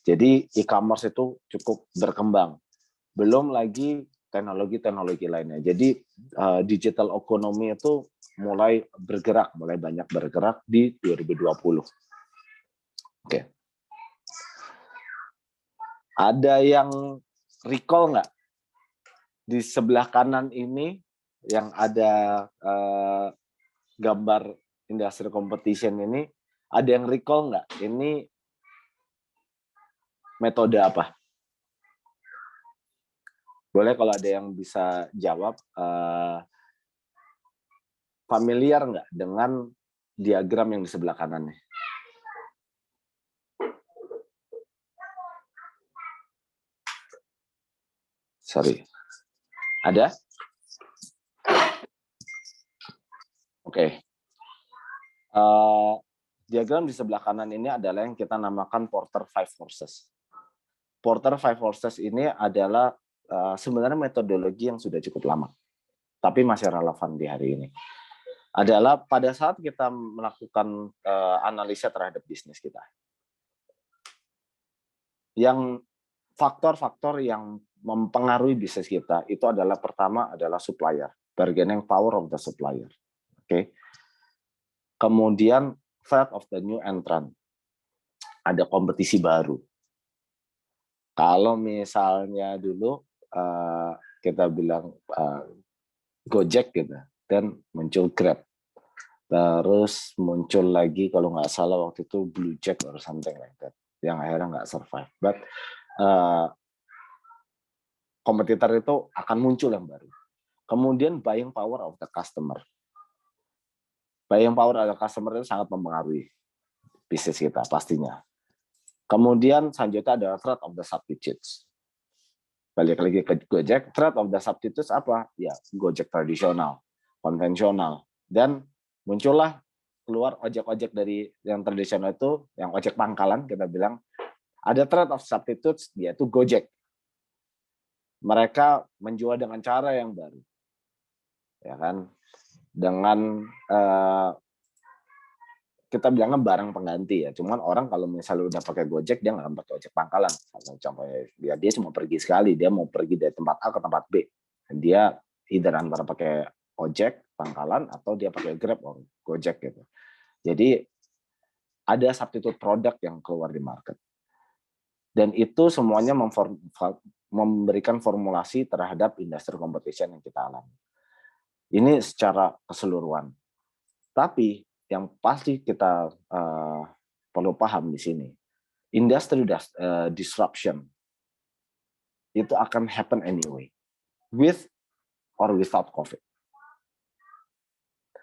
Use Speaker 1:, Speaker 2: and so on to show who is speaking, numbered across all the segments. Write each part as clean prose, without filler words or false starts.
Speaker 1: Jadi e-commerce itu cukup berkembang. Belum lagi teknologi-teknologi lainnya. Jadi digital economy itu mulai banyak bergerak di 2020. Oke. Ada yang recall nggak? Di sebelah kanan ini yang ada gambar industrial competition ini, ada yang recall nggak? Ini metode apa? Boleh kalau ada yang bisa jawab, familiar nggak dengan diagram yang di sebelah kanan nih? Sorry. Ada? Oke. Diagram di sebelah kanan ini adalah yang kita namakan Porter Five Forces. Porter Five Forces ini adalah sebenarnya metodologi yang sudah cukup lama, tapi masih relevan di hari ini. Adalah pada saat kita melakukan analisa terhadap bisnis kita, yang faktor-faktor yang mempengaruhi bisnis kita itu adalah pertama adalah supplier, bargaining power of the supplier. Oke. Kemudian threat of the new entrant, ada kompetisi baru. Kalau misalnya dulu kita bilang Gojek gitu, dan muncul Grab, terus muncul lagi kalau nggak salah waktu itu Blue Jack or something like that, yang akhirnya nggak survive. But kompetitor itu akan muncul yang baru. Kemudian buying power of the customer. Buying power of the customer itu sangat mempengaruhi bisnis kita pastinya. Kemudian selanjutnya ada threat of the substitutes. Balik lagi ke Gojek, threat of the substitutes apa? Ya, Gojek tradisional, konvensional. Dan muncullah keluar ojek-ojek dari yang tradisional itu, yang ojek pangkalan kita bilang, ada threat of substitutes, yaitu Gojek. Mereka menjual dengan cara yang baru. Ya kan? Dengan kita bilangnya barang pengganti ya. Cuman orang kalau misalnya udah pakai Gojek, dia nggak akan pakai ojek pangkalan. Contohnya dia cuma pergi sekali, dia mau pergi dari tempat A ke tempat B. Dia either antara pakai ojek pangkalan atau dia pakai Grab atau Gojek gitu. Jadi ada substitute produk yang keluar di market. Dan itu semuanya memberikan formulasi terhadap industri competition yang kita alami. Ini secara keseluruhan. Tapi yang pasti kita perlu paham di sini, industry disruption itu akan happen anyway, with or without COVID.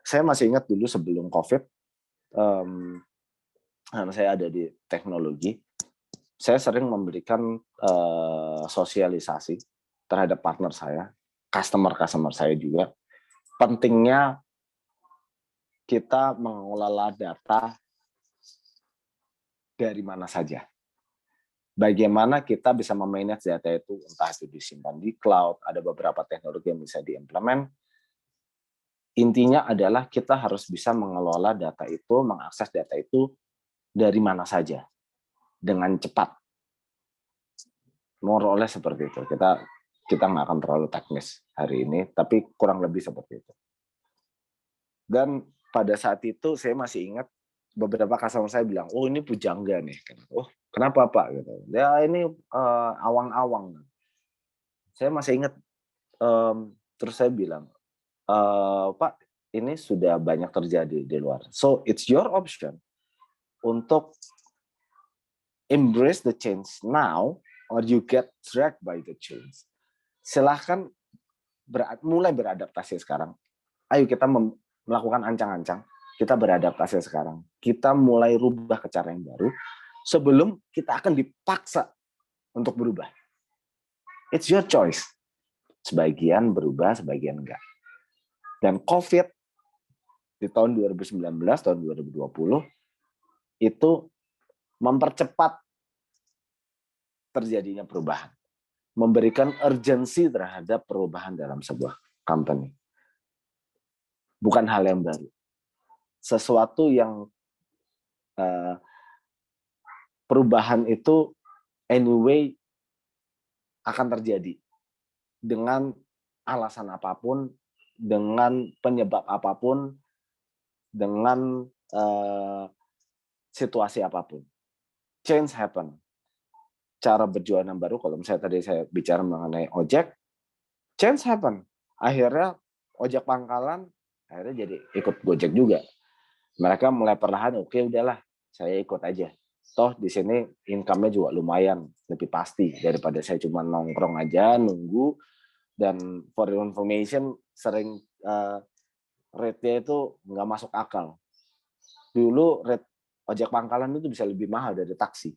Speaker 1: Saya masih ingat dulu sebelum COVID, saya ada di teknologi, saya sering memberikan sosialisasi terhadap partner saya, customer saya juga, pentingnya kita mengelola data dari mana saja. Bagaimana kita bisa memanage data itu, entah itu disimpan di cloud, ada beberapa teknologi yang bisa diimplement. Intinya adalah kita harus bisa mengelola data itu, mengakses data itu dari mana saja, dengan cepat. More or less seperti itu. Kita nggak akan terlalu teknis hari ini, tapi kurang lebih seperti itu. Dan pada saat itu saya masih ingat beberapa customer saya bilang, oh ini pujangga nih. Oh kenapa Pak? Gitu. Ya ini awang-awang. Saya masih ingat, terus saya bilang, Pak ini sudah banyak terjadi di luar. So it's your option untuk embrace the change now or you get dragged by the change. Silahkan mulai beradaptasi sekarang. Ayo kita melakukan ancang-ancang, kita beradaptasi sekarang. Kita mulai rubah ke cara yang baru sebelum kita akan dipaksa untuk berubah. It's your choice. Sebagian berubah, sebagian enggak. Dan COVID di tahun 2019, tahun 2020 itu mempercepat terjadinya perubahan. Memberikan urgensi terhadap perubahan dalam sebuah company. Bukan hal yang baru. Sesuatu yang perubahan itu anyway akan terjadi dengan alasan apapun, dengan penyebab apapun, dengan situasi apapun. Change happen. Cara berjualan yang baru, kalau misalnya tadi saya bicara mengenai ojek, change happen. Akhirnya ojek pangkalan akhirnya jadi ikut Gojek juga. Mereka mulai perlahan, oke udahlah, saya ikut aja. Toh di sini income-nya juga lumayan, lebih pasti daripada saya cuma nongkrong aja, nunggu. Dan for your information, sering rate-nya itu nggak masuk akal. Dulu rate ojek pangkalan itu bisa lebih mahal dari taksi.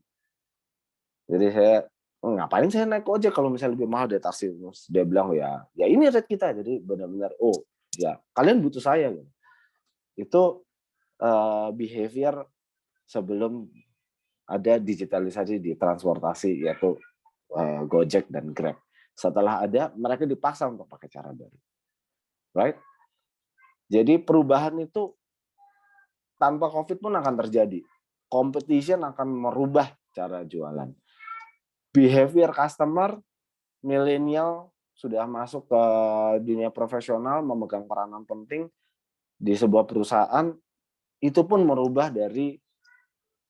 Speaker 1: Jadi saya, ngapain saya naik ojek kalau misalnya lebih mahal dari taksi? Terus dia bilang, ya ini rate kita. Jadi benar-benar, oh ya kalian butuh saya. Itu behavior sebelum ada digitalisasi di transportasi, yaitu Gojek dan Grab. Setelah ada, mereka dipaksa untuk pakai cara baru. Right? Jadi perubahan itu tanpa COVID pun akan terjadi. Competition akan merubah cara jualan. Behavior customer, milenial sudah masuk ke dunia profesional, memegang peranan penting di sebuah perusahaan, itu pun merubah dari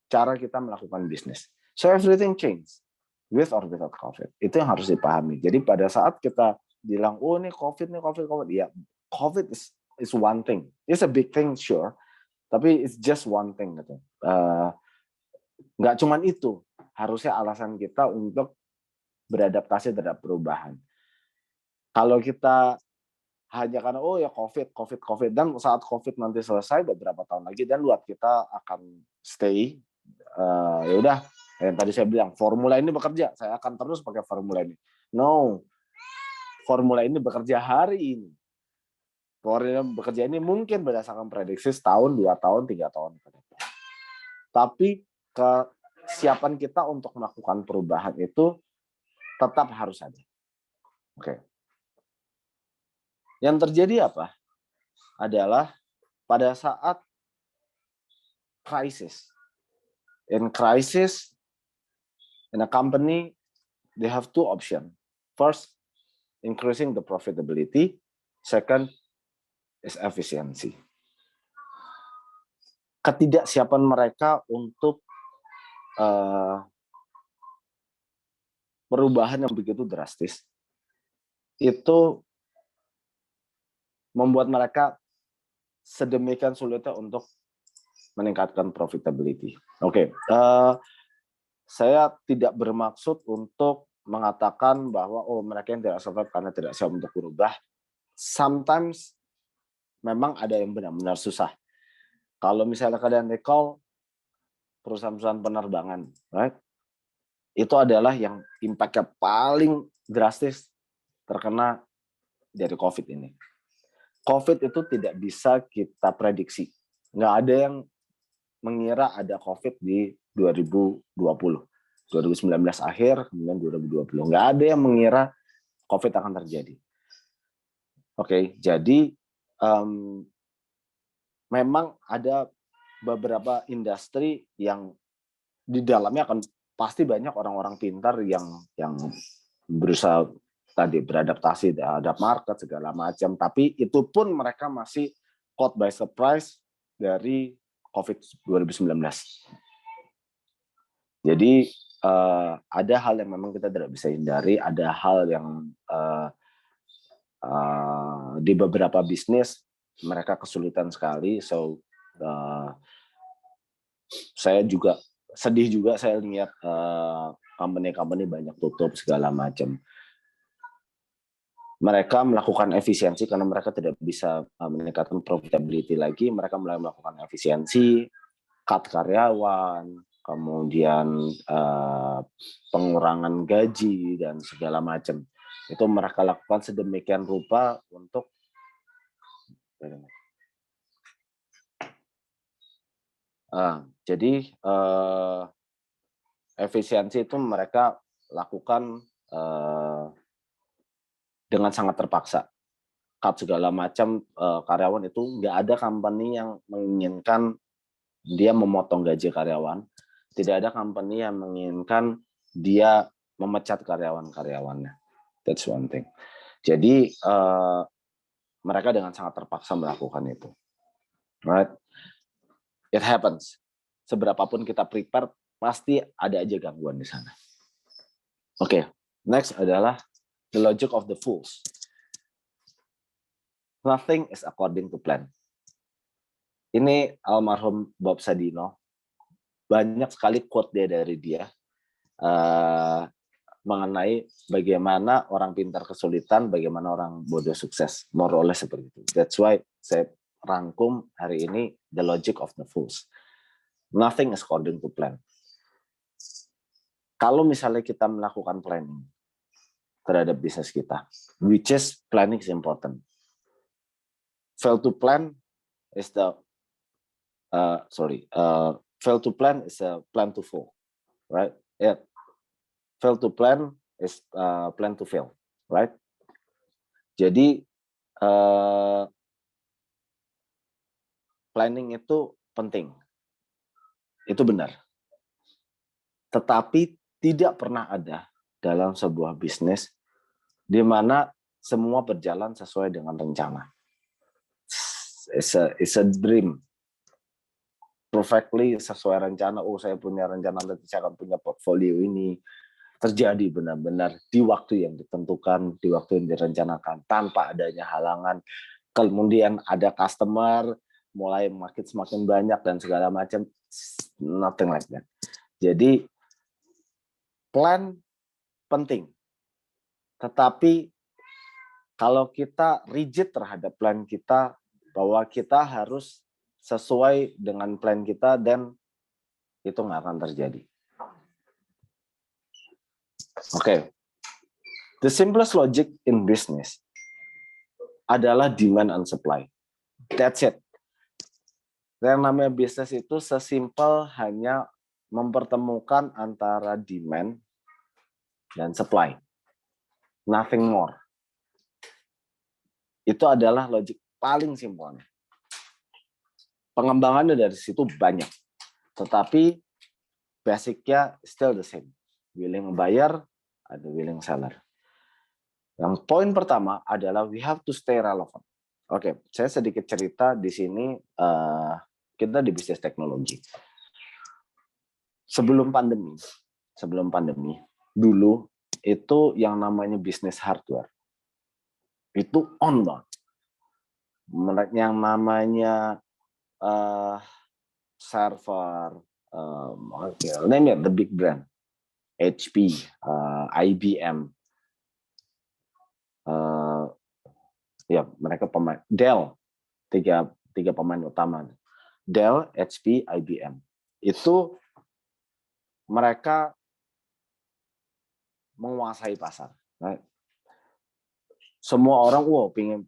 Speaker 1: cara kita melakukan bisnis. So everything change, with or without COVID. Itu yang harus dipahami. Jadi pada saat kita bilang, oh ini COVID, ya COVID is one thing. It's a big thing, sure. Tapi it's just one thing gitu. Nggak cuman itu, harusnya alasan kita untuk beradaptasi terhadap perubahan. Kalau kita hanya karena oh ya COVID, dan saat COVID nanti selesai beberapa tahun lagi dan buat kita akan stay, ya udah yang tadi saya bilang formula ini bekerja, saya akan terus pakai formula ini. No, formula ini bekerja hari ini. Formula bekerja ini mungkin berdasarkan prediksi setahun, 2 tahun, 3 tahun ke depan. Tapi kesiapan kita untuk melakukan perubahan itu tetap harus ada. Oke. Yang terjadi apa? Adalah pada saat crisis. In crisis, in a company, they have two options. First, increasing the profitability. Second, is efficiency. Ketidaksiapan mereka untuk perubahan yang begitu drastis itu membuat mereka sedemikian sulitnya untuk meningkatkan profitability. Oke, saya tidak bermaksud untuk mengatakan bahwa oh mereka yang tidak survive karena tidak siap untuk berubah. Sometimes memang ada yang benar-benar susah. Kalau misalnya kalian recall perusahaan-perusahaan penerbangan, right? Itu adalah yang impact-nya paling drastis terkena dari COVID ini. COVID itu tidak bisa kita prediksi. Nggak ada yang mengira ada COVID di 2020. 2019 akhir, kemudian 2020. Nggak ada yang mengira COVID akan terjadi. Oke, jadi memang ada beberapa industri yang di dalamnya akan pasti banyak orang-orang pintar yang berusaha tadi beradaptasi terhadap market segala macam, tapi itu pun mereka masih caught by surprise dari COVID 2019. Jadi ada hal yang memang kita tidak bisa hindari, ada hal yang di beberapa bisnis mereka kesulitan sekali. So saya juga sedih juga saya lihat company banyak tutup segala macam. Mereka melakukan efisiensi karena mereka tidak bisa meningkatkan profitability lagi. Mereka mulai melakukan efisiensi, cut karyawan, kemudian pengurangan gaji dan segala macam. Itu mereka lakukan sedemikian rupa untuk jadi efisiensi itu mereka lakukan dengan sangat terpaksa. Cut segala macam karyawan itu nggak ada company yang menginginkan dia memotong gaji karyawan. Tidak ada company yang menginginkan dia memecat karyawan-karyawannya. That's one thing. Jadi mereka dengan sangat terpaksa melakukan itu. Right? It happens. Seberapapun kita prepare, pasti ada aja gangguan di sana. Oke, next adalah the logic of the fools. Nothing is according to plan. Ini almarhum Bob Sadino. Banyak sekali quote dari dia mengenai bagaimana orang pintar kesulitan, bagaimana orang bodoh sukses. More or less seperti itu. That's why saya rangkum hari ini the logic of the fools. Nothing is according to plan. Kalau misalnya kita melakukan planning terhadap bisnis kita, which is planning is important. Fail to plan is the fail to plan is a plan to fail, right? Yeah. Fail to plan is plan to fail, right? Jadi planning itu penting, itu benar. Tetapi tidak pernah ada dalam sebuah bisnis di mana semua berjalan sesuai dengan rencana. It's a dream. Perfectly sesuai rencana. Oh, saya punya rencana nanti saya akan punya portfolio ini. Terjadi benar-benar di waktu yang ditentukan, di waktu yang direncanakan, tanpa adanya halangan. Kemudian ada customer, mulai semakin banyak dan segala macam. Nothing like that. Jadi plan penting. Tetapi kalau kita rigid terhadap plan kita, bahwa kita harus sesuai dengan plan kita, dan itu nggak akan terjadi. Oke. The simplest logic in business adalah demand and supply. That's it. Yang namanya bisnis itu sesimpel hanya mempertemukan antara demand dan supply. Nothing more. Itu adalah logik paling simpelnya. Pengembangannya dari situ banyak. Tetapi basicnya still the same. Willing buyer, ada willing seller. Yang poin pertama adalah we have to stay relevant. Oke, saya sedikit cerita di sini. Kita di bisnis teknologi. Sebelum pandemi, dulu itu yang namanya bisnis hardware itu on banget. Yang namanya server, name it, the big brand, HP, IBM, ya mereka pemain, Dell, tiga pemain utama, Dell, HP, IBM, itu mereka menguasai pasar. Right? Semua orang, pingin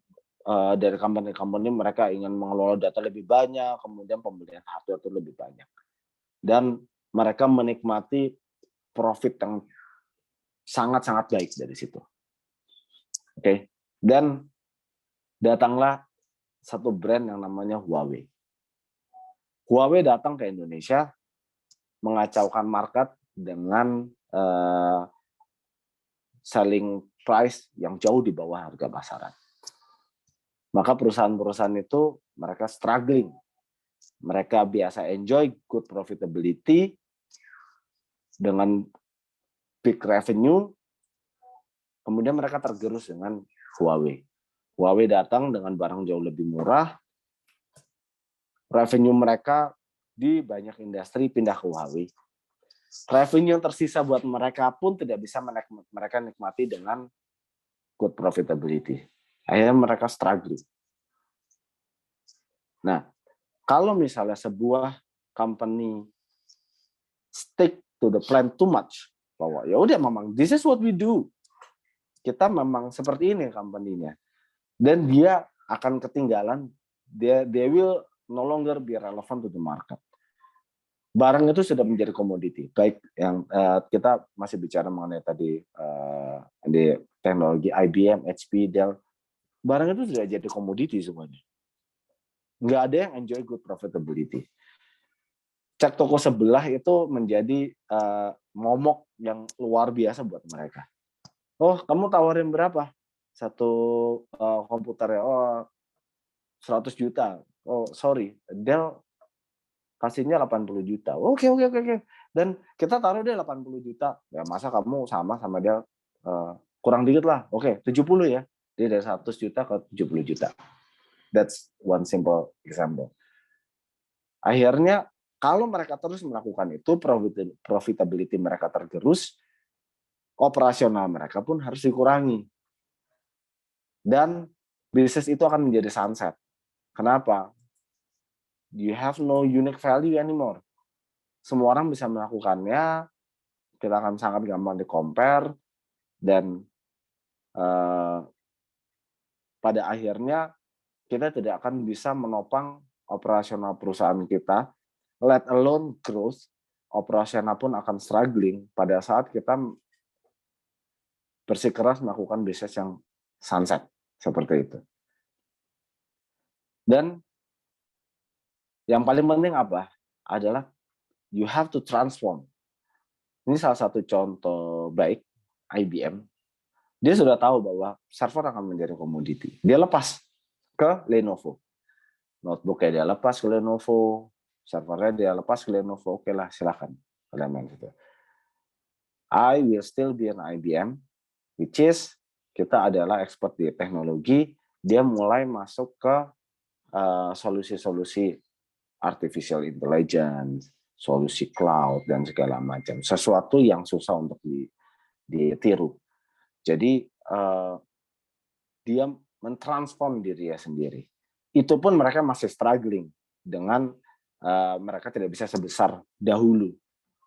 Speaker 1: dari company-company mereka ingin mengelola data lebih banyak, kemudian pembelian hardware itu lebih banyak. Dan mereka menikmati profit yang sangat-sangat baik dari situ. Oke. Dan datanglah satu brand yang namanya Huawei. Huawei datang ke Indonesia, mengacaukan market dengan selling price yang jauh di bawah harga pasaran. Maka perusahaan-perusahaan itu mereka struggling. Mereka biasa enjoy good profitability dengan big revenue. Kemudian mereka tergerus dengan Huawei. Huawei datang dengan barang jauh lebih murah. Revenue mereka di banyak industri pindah ke Huawei. Revenue yang tersisa buat mereka pun tidak bisa mereka nikmati dengan good profitability. Akhirnya mereka struggling. Nah, kalau misalnya sebuah company stick to the plan too much, bahwa ya udah memang this is what we do. Kita memang seperti ini company-nya. Dan dia akan ketinggalan, they will no longer be relevant to the market. Barang itu sudah menjadi komoditi. Baik yang kita masih bicara mengenai tadi di teknologi IBM, HP, Dell. Barang itu sudah jadi komoditi semuanya. Nggak ada yang enjoy good profitability. cek toko sebelah itu menjadi momok yang luar biasa buat mereka. Oh, kamu tawarin berapa? Satu komputer ya? Oh, 100 juta. Oh, sorry. Dell kasihnya 80 juta. Oke, oke, oke, oke. Dan kita taruh deh 80 juta. Ya masa kamu sama dia kurang dikit lah. Oke, 70 ya. Dia dari 100 juta ke 70 juta. That's one simple example. Akhirnya kalau mereka terus melakukan itu, profitability mereka tergerus, operasional mereka pun harus dikurangi. Dan bisnis itu akan menjadi sunset. Kenapa? You have no unique value anymore. Semua orang bisa melakukannya, kita akan sangat gampang di-compare, dan pada akhirnya kita tidak akan bisa menopang operasional perusahaan kita, let alone growth. Operasional pun akan struggling pada saat kita bersikeras melakukan bisnis yang sunset, seperti itu. Dan yang paling penting apa? Adalah you have to transform. Ini salah satu contoh baik, IBM. Dia sudah tahu bahwa server akan menjadi komoditi. Dia lepas ke Lenovo. Notebooknya dia lepas ke Lenovo, servernya dia lepas ke Lenovo. Oke lah, silakan kalian main gitu. I will still be an IBM, which is kita adalah expert di teknologi. Dia mulai masuk ke solusi-solusi artificial intelligence, solusi cloud, dan segala macam. Sesuatu yang susah untuk ditiru. Jadi dia mentransform dirinya sendiri. Itu pun mereka masih struggling dengan mereka tidak bisa sebesar dahulu.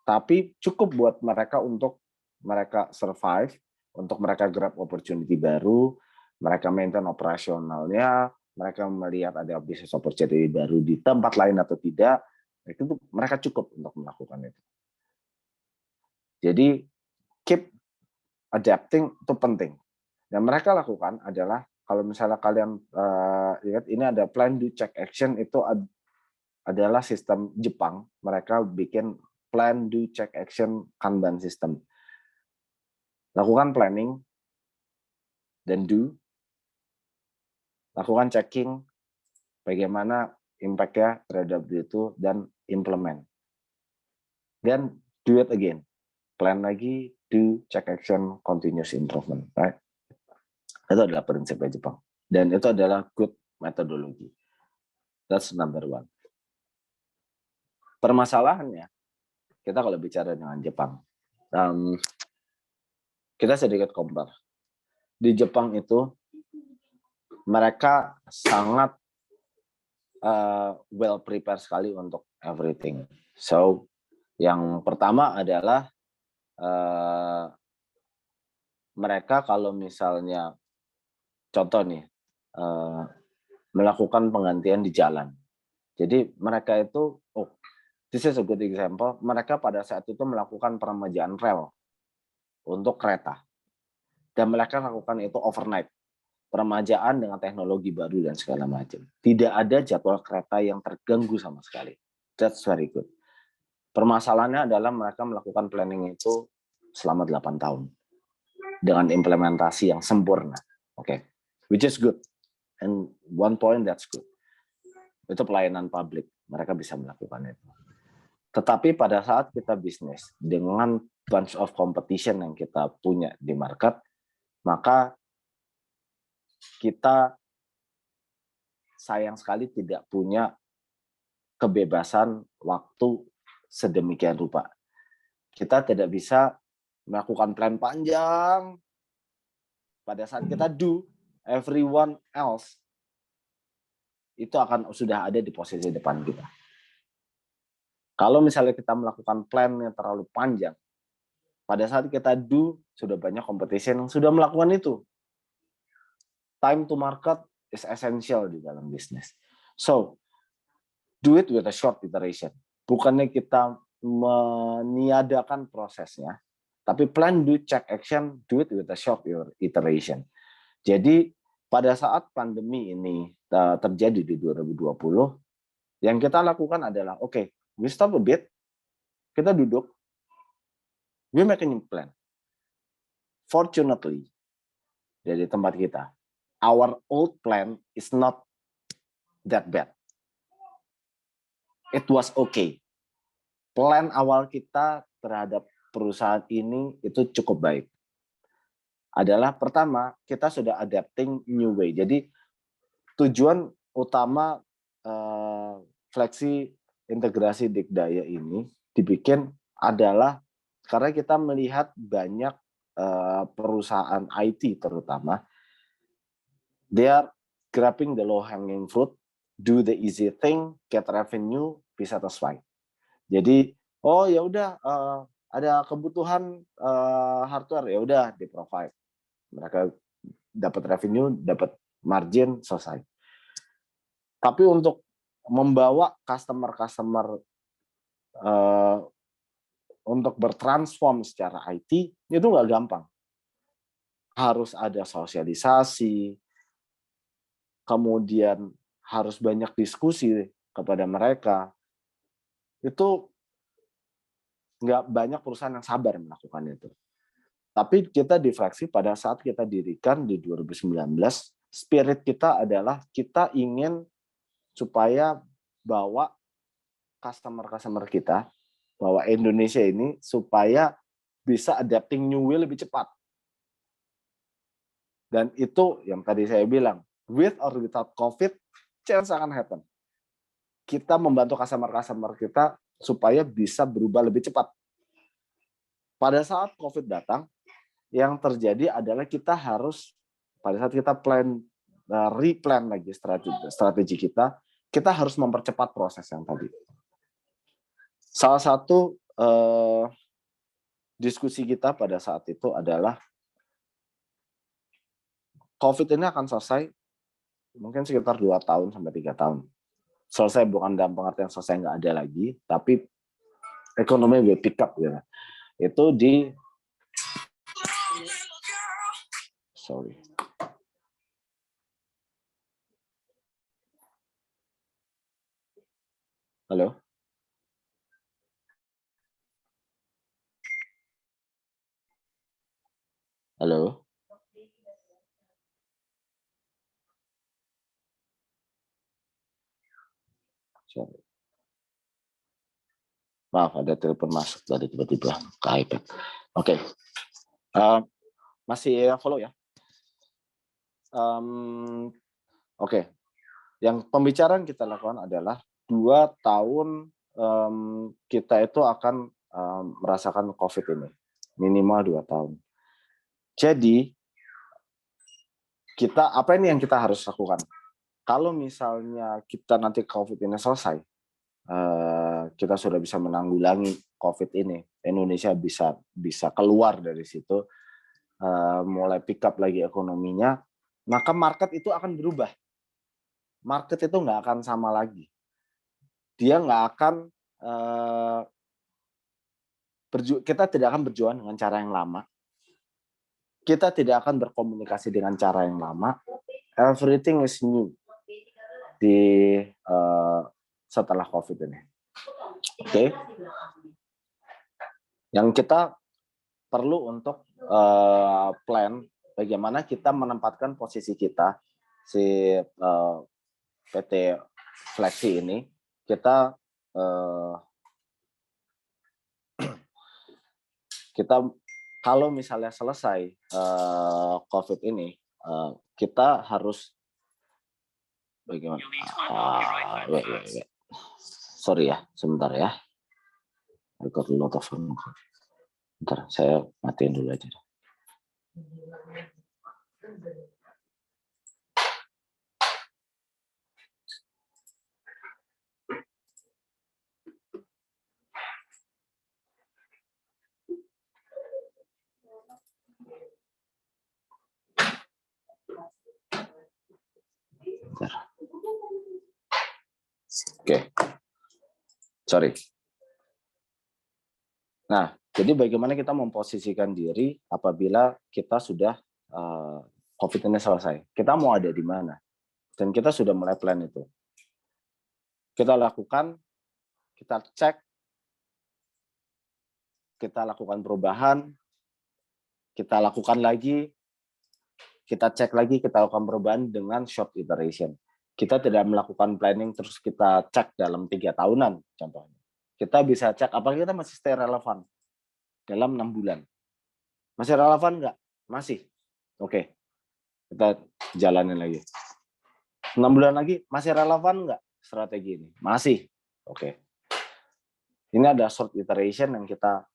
Speaker 1: Tapi cukup buat mereka untuk mereka survive, untuk mereka grab opportunity baru, mereka maintain operasionalnya, mereka melihat ada bisnis opportunity baru di tempat lain atau tidak, itu mereka cukup untuk melakukan itu. Jadi keep adapting itu penting. Yang mereka lakukan adalah, kalau misalnya kalian lihat ini ada plan, do, check, action, itu adalah sistem Jepang. Mereka bikin plan, do, check, action, Kanban system. Lakukan planning, dan do. Lakukan checking, bagaimana impact-nya terhadap itu, dan implement. Dan do it again. Plan lagi, do, check, action, continuous improvement. Right? Itu adalah prinsipnya Jepang. Dan itu adalah good methodology. That's number one. Permasalahannya, kita kalau bicara dengan Jepang, kita sedikit compare. Di Jepang itu, mereka sangat well prepared sekali untuk everything. So, yang pertama adalah mereka kalau misalnya, contoh nih, melakukan penggantian di jalan. Jadi mereka itu, this is a good example, mereka pada saat itu melakukan peremajaan rel untuk kereta. Dan mereka lakukan itu overnight. Peremajaan dengan teknologi baru dan segala macam. Tidak ada jadwal kereta yang terganggu sama sekali. That's very good. Permasalahannya adalah mereka melakukan planning itu selama 8 tahun. Dengan implementasi yang sempurna. Okay. Which is good. And one point that's good. Itu pelayanan publik. Mereka bisa melakukan itu. Tetapi pada saat kita bisnis dengan bunch of competition yang kita punya di market, maka kita sayang sekali tidak punya kebebasan waktu sedemikian rupa. Kita tidak bisa melakukan plan panjang pada saat kita do, everyone else itu akan sudah ada di posisi depan kita. Kalau misalnya kita melakukan plan yang terlalu panjang, pada saat kita do, sudah banyak competition yang sudah melakukan itu. Time to market is essential di dalam bisnis. So, do it with a short iteration. Bukannya kita meniadakan prosesnya, tapi plan, do, check, action, do it with a short iteration. Jadi, pada saat pandemi ini terjadi di 2020, yang kita lakukan adalah, oke, We stop a bit, kita duduk, we make a new plan. Fortunately, dari tempat kita, our old plan is not that bad. It was okay. Plan awal kita terhadap perusahaan ini itu cukup baik. Adalah pertama, kita sudah adapting new way. Jadi tujuan utama Flexi integrasi Dikdaya ini dibikin adalah karena kita melihat banyak perusahaan IT terutama, they are grabbing the low hanging fruit, do the easy thing, get revenue, be satisfied. Jadi, oh ya udah ada kebutuhan hardware, ya udah di provide. Mereka dapat revenue, dapat margin, selesai. Tapi untuk membawa customer untuk bertransform secara IT itu nggak gampang. Harus ada sosialisasi, kemudian harus banyak diskusi kepada mereka. Itu nggak banyak perusahaan yang sabar melakukan itu. Tapi kita di Flexi pada saat kita dirikan di 2019, spirit kita adalah kita ingin supaya bawa customer kita, bawa Indonesia ini supaya bisa adapting new way lebih cepat. Dan itu yang tadi saya bilang, with or without COVID, chance akan happen. Kita membantu customer kita supaya bisa berubah lebih cepat. Pada saat COVID datang, yang terjadi adalah kita harus, pada saat kita replan lagi strategi kita harus mempercepat proses yang tadi. Salah satu diskusi kita pada saat itu adalah COVID ini akan selesai mungkin sekitar 2 tahun sampai 3 tahun. Selesai bukan dalam pengertian selesai nggak ada lagi, tapi ekonomi will pick up gitu. Itu di Halo? Halo? Sorry. Maaf, ada telepon masuk dari tiba-tiba ke iPad. Oke. Masih follow ya? Oke. Yang pembicaraan kita lakukan adalah 2 tahun kita itu akan merasakan COVID ini. Minimal 2 tahun. Jadi, apa ini yang kita harus lakukan? Kalau misalnya kita nanti COVID ini selesai, kita sudah bisa menanggulangi COVID ini, Indonesia bisa keluar dari situ, mulai pick up lagi ekonominya, maka market itu akan berubah. Market itu nggak akan sama lagi. Dia nggak akan, kita tidak akan berjuang dengan cara yang lama. Kita tidak akan berkomunikasi dengan cara yang lama. Everything is new setelah COVID ini. Oke. Yang kita perlu untuk plan bagaimana kita menempatkan posisi kita si PT Flexi ini, kita kalau misalnya selesai COVID ini, kita harus bagaimana? Sorry ya, sebentar ya. I got a lot of phone call. Bentar, saya matiin dulu aja. Oke. Sorry. Nah, jadi bagaimana kita memposisikan diri apabila kita sudah COVID ini selesai? Kita mau ada di mana? Dan kita sudah mulai plan itu. Kita lakukan kita cek, kita lakukan perubahan, kita lakukan lagi, kita cek lagi, kita lakukan perubahan dengan short iteration. Kita tidak melakukan planning terus kita cek dalam 3 tahunan contohnya. Kita bisa cek apakah kita masih stay relevan dalam 6 bulan. Masih relevan nggak? Masih. Oke. Kita jalanin lagi. 6 bulan lagi masih relevan nggak strategi ini? Masih. Oke. Ini ada short iteration yang kita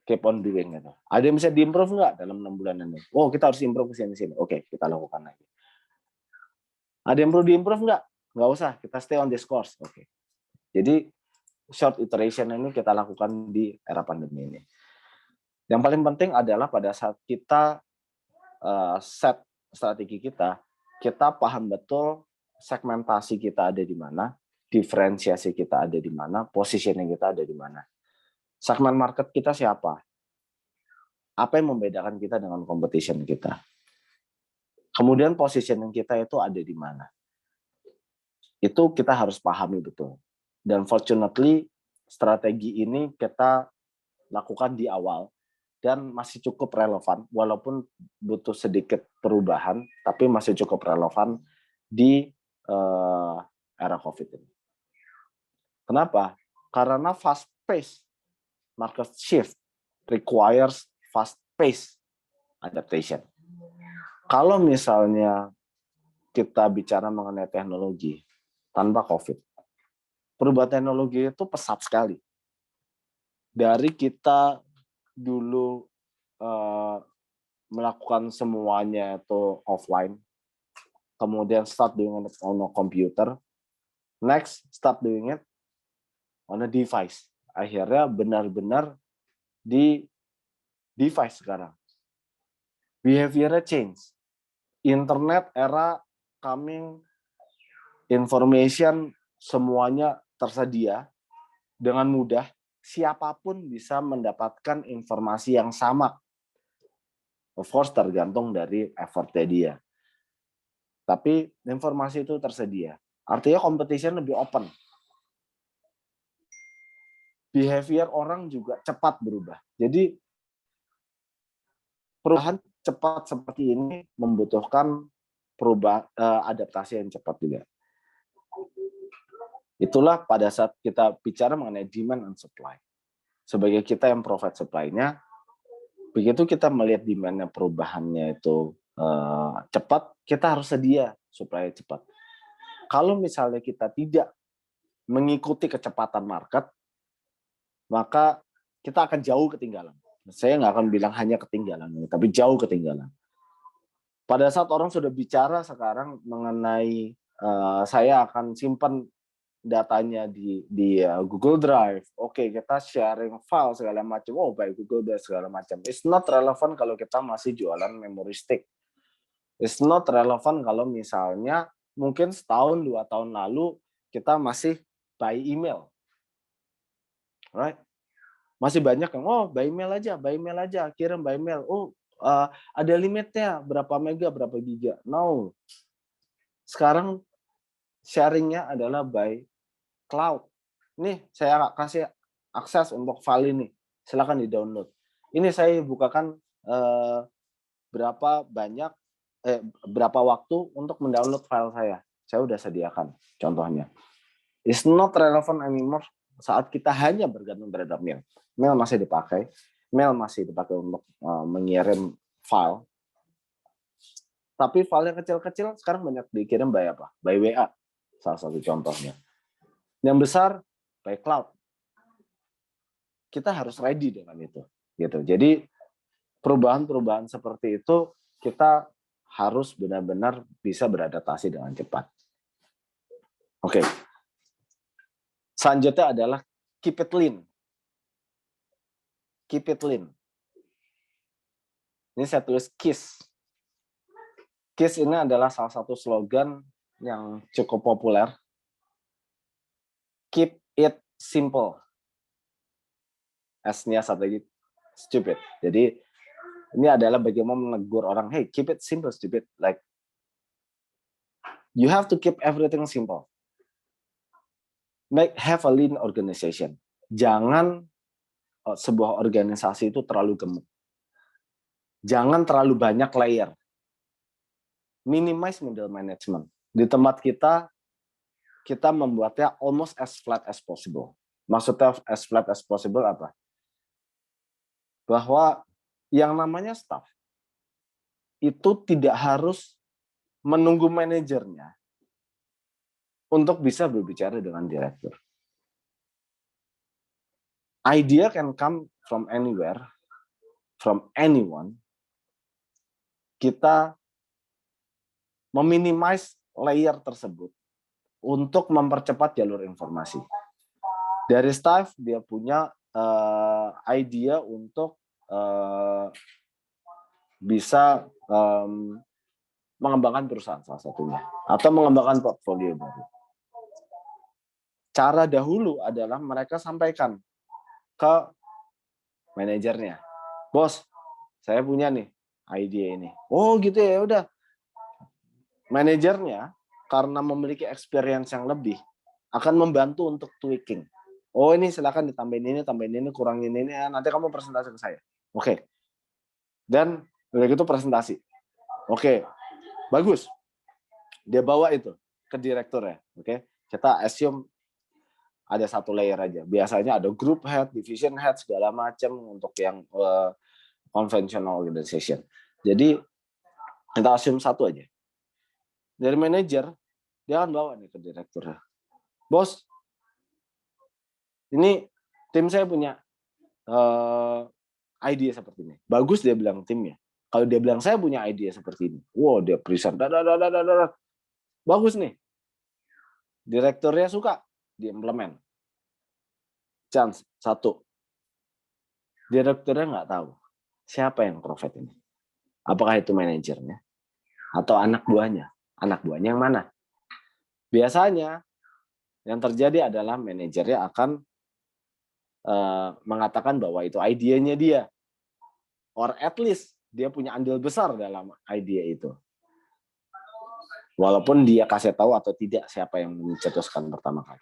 Speaker 1: keep on doing gitu. Ada yang bisa diimprove nggak dalam 6 bulan ini? Oh, kita harus improve ke sini. Oke, kita lakukan lagi. Ada yang perlu diimprove nggak? Nggak usah, kita stay on this course. Oke. Jadi short iteration ini kita lakukan di era pandemi ini. Yang paling penting adalah pada saat kita set strategi kita paham betul segmentasi kita ada di mana, diferensiasi kita ada di mana, positioning kita ada di mana. Segmen market kita siapa? Apa yang membedakan kita dengan competition kita? Kemudian positioning kita itu ada di mana? Itu kita harus pahami betul. Dan fortunately, strategi ini kita lakukan di awal dan masih cukup relevan, walaupun butuh sedikit perubahan, tapi masih cukup relevan di era COVID ini. Kenapa? Karena fast pace market shift requires fast pace adaptation. Kalau misalnya kita bicara mengenai teknologi tanpa COVID, perubahan teknologi itu pesat sekali. Dari kita dulu melakukan semuanya itu offline, kemudian start doing it on a computer, next start doing it on a device. Akhirnya benar-benar di device sekarang. Behavior change. Internet era coming, information semuanya tersedia dengan mudah, siapapun bisa mendapatkan informasi yang sama. Of course tergantung dari effortnya dia. Tapi informasi itu tersedia. Artinya competition lebih open. Behavior orang juga cepat berubah. Jadi perubahan cepat seperti ini membutuhkan adaptasi yang cepat juga. Itulah pada saat kita bicara mengenai demand and supply. Sebagai kita yang provide supply-nya, begitu kita melihat demand-nya perubahannya itu cepat, kita harus sedia supaya cepat. Kalau misalnya kita tidak mengikuti kecepatan market, maka kita akan jauh ketinggalan. Saya nggak akan bilang hanya ketinggalan, tapi jauh ketinggalan. Pada saat orang sudah bicara sekarang mengenai saya akan simpan datanya di Google Drive, oke, kita sharing file segala macam, oh baik Google Drive segala macam. It's not relevant kalau kita masih jualan memory stick. It's not relevant kalau misalnya mungkin setahun 2 tahun lalu kita masih by email, right? Masih banyak yang by email aja, kirim by email. Ada limitnya berapa mega, berapa giga. No. Sekarang sharingnya adalah by cloud. Nih, saya kasih akses untuk file ini. Silakan di-download. Ini saya bukakan berapa waktu untuk mendownload file saya. Saya udah sediakan contohnya. It's not relevant anymore saat kita hanya bergantung terhadap mail. Mail masih dipakai untuk mengirim file. Tapi file yang kecil-kecil sekarang banyak dikirim by apa? By WA, salah satu contohnya. Yang besar by cloud. Kita harus ready dengan itu, gitu. Jadi perubahan-perubahan seperti itu kita harus benar-benar bisa beradaptasi dengan cepat. Oke. Selanjutnya adalah keep it lean. Keep it lean. Ini saya tulis KISS. KISS ini adalah salah satu slogan yang cukup populer. Keep it simple. S-nya satu lagi stupid. Jadi ini adalah bagaimana menegur orang, hey, keep it simple, stupid. Like, you have to keep everything simple. have a lean organization. Jangan sebuah organisasi itu terlalu gemuk. Jangan terlalu banyak layer. Minimize middle management. Di tempat kita membuatnya almost as flat as possible. Maksudnya as flat as possible apa? Bahwa yang namanya staff itu tidak harus menunggu manajernya untuk bisa berbicara dengan direktur. Idea can come from anywhere, from anyone. Kita meminimize layer tersebut untuk mempercepat jalur informasi. Dari staff dia punya idea untuk bisa mengembangkan perusahaan salah satunya atau mengembangkan portfolio baru. Cara dahulu adalah mereka sampaikan ke manajernya, bos, saya punya nih ide ini. Oh gitu ya, udah. Manajernya karena memiliki experience yang lebih akan membantu untuk tweaking. Oh ini silakan ditambahin ini, kurangin ini, nanti kamu presentasi ke saya. Oke. Dan udah gitu presentasi. Oke, bagus. Dia bawa itu ke direktur ya. Oke, kita assume ada satu layer aja. Biasanya ada group head, division head, segala macam untuk yang conventional organization. Jadi kita assume satu aja. Dari manajer, dia akan bawa nih ke direktur. Bos, ini tim saya punya idea seperti ini. Bagus dia bilang timnya. Kalau dia bilang saya punya idea seperti ini, wow dia present, bagus nih. Direkturnya suka, diimplement. Chance satu, direkturnya nggak tahu siapa yang profit ini. Apakah itu manajernya atau anak buahnya? Anak buahnya yang mana? Biasanya yang terjadi adalah manajernya akan mengatakan bahwa itu idenya dia, or at least dia punya andil besar dalam ide itu. Walaupun dia kasih tahu atau tidak siapa yang mencetuskan pertama kali.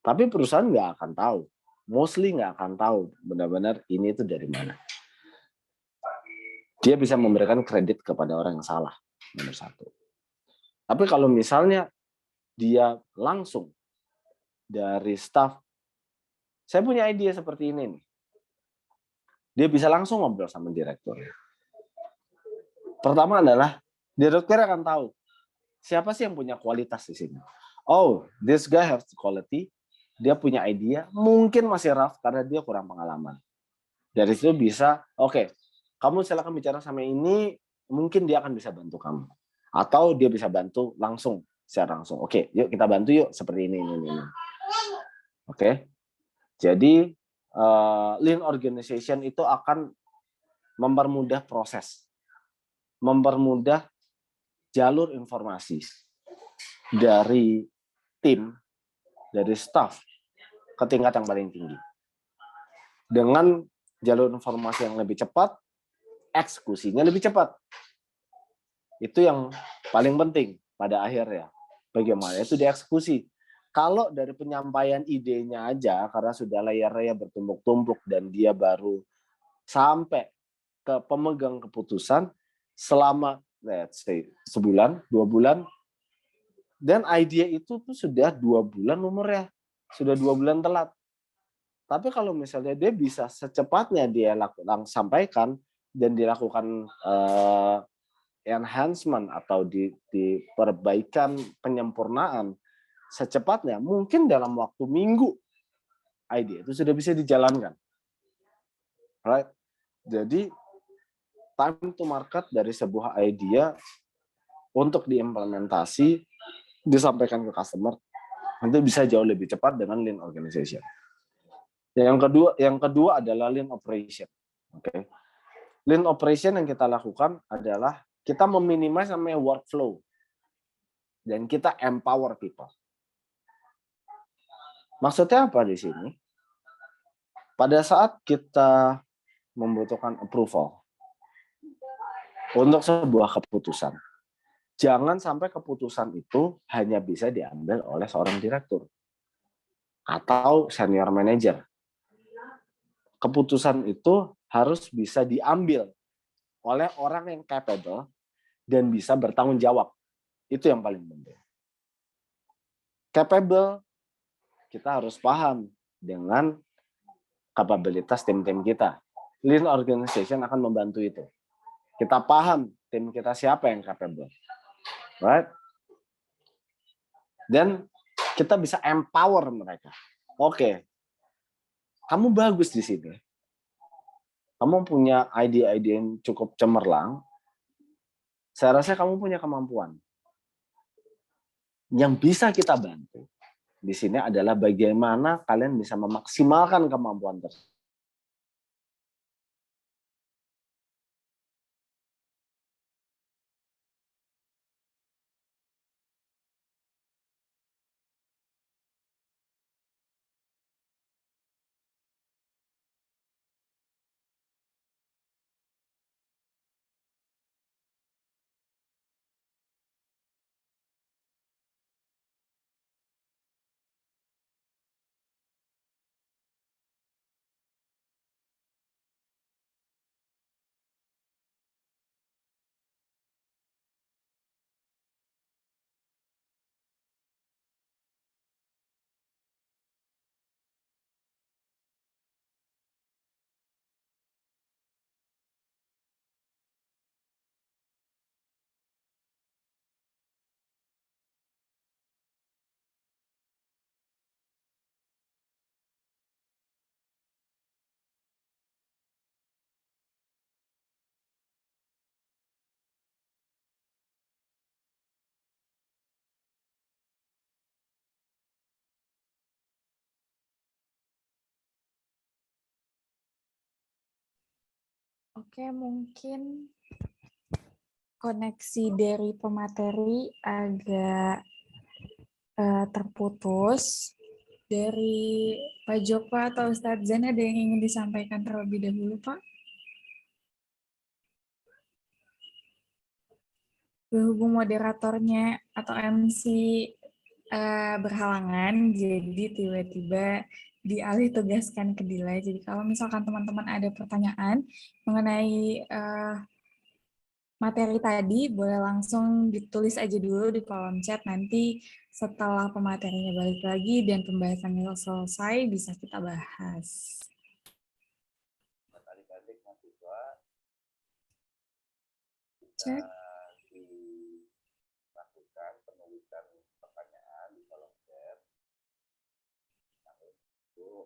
Speaker 1: Tapi perusahaan nggak akan tahu. Mostly nggak akan tahu benar-benar ini itu dari mana. Dia bisa memberikan kredit kepada orang yang salah, nomor satu. Tapi kalau misalnya dia langsung dari staff, saya punya ide seperti ini nih. Dia bisa langsung ngobrol sama direktur. Pertama adalah direktur akan tahu siapa sih yang punya kualitas di sini. Oh, this guy has quality. Dia punya idea, mungkin masih rough karena dia kurang pengalaman. Dari situ bisa, oke, kamu silakan bicara sama ini, mungkin dia akan bisa bantu kamu. Atau dia bisa bantu langsung, secara langsung. Oke, yuk kita bantu yuk, seperti ini. Oke, jadi lean organization itu akan mempermudah proses, mempermudah jalur informasi dari tim, dari staff ke tingkat yang paling tinggi. Dengan jalur informasi yang lebih cepat, eksekusinya lebih cepat. Itu yang paling penting pada akhirnya. Bagaimana itu dieksekusi. Kalau dari penyampaian idenya aja, karena sudah layer-layer bertumpuk-tumpuk dan dia baru sampai ke pemegang keputusan selama let's say sebulan, 2 bulan, dan idea itu tuh sudah 2 bulan umurnya, sudah 2 bulan telat. Tapi kalau misalnya dia bisa secepatnya dia sampaikan dan dilakukan enhancement atau diperbaikan penyempurnaan secepatnya, mungkin dalam waktu minggu idea itu sudah bisa dijalankan. Right? Jadi time to market dari sebuah idea untuk diimplementasi disampaikan ke customer itu bisa jauh lebih cepat dengan lean organization. Yang kedua adalah lean operation. Oke. Lean operation yang kita lakukan adalah kita meminimasi namanya workflow dan kita empower people. Maksudnya apa di sini? Pada saat kita membutuhkan approval untuk sebuah keputusan, jangan sampai keputusan itu hanya bisa diambil oleh seorang direktur. atau senior manager. Keputusan itu harus bisa diambil oleh orang yang capable dan bisa bertanggung jawab. Itu yang paling penting. Capable, kita harus paham dengan kapabilitas tim-tim kita. Lean organization akan membantu itu. Kita paham tim kita siapa yang capable. Right? Dan kita bisa empower mereka. Oke, kamu bagus di sini. Kamu punya ide-ide yang cukup cemerlang. Saya rasa kamu punya kemampuan. Yang bisa kita bantu di sini adalah bagaimana kalian bisa memaksimalkan kemampuan tersebut.
Speaker 2: Oke, mungkin koneksi dari pemateri agak terputus. Dari Pak Joko atau Ustadz Zan ada yang ingin disampaikan terlebih dahulu, Pak? Berhubung moderatornya atau MC berhalangan, jadi tiba-tiba dialih tugaskan ke Dila. Jadi kalau misalkan teman-teman ada pertanyaan mengenai materi tadi, boleh langsung ditulis aja dulu di kolom chat. Nanti setelah pematerinya balik lagi dan pembahasannya selesai, bisa kita bahas.
Speaker 1: Adik-adik mahasiswa
Speaker 2: Cek.
Speaker 1: dilakukan penulisan pertanyaan di kolom chat.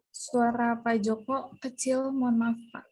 Speaker 2: Suara Pak Joko kecil, mohon maaf Pak.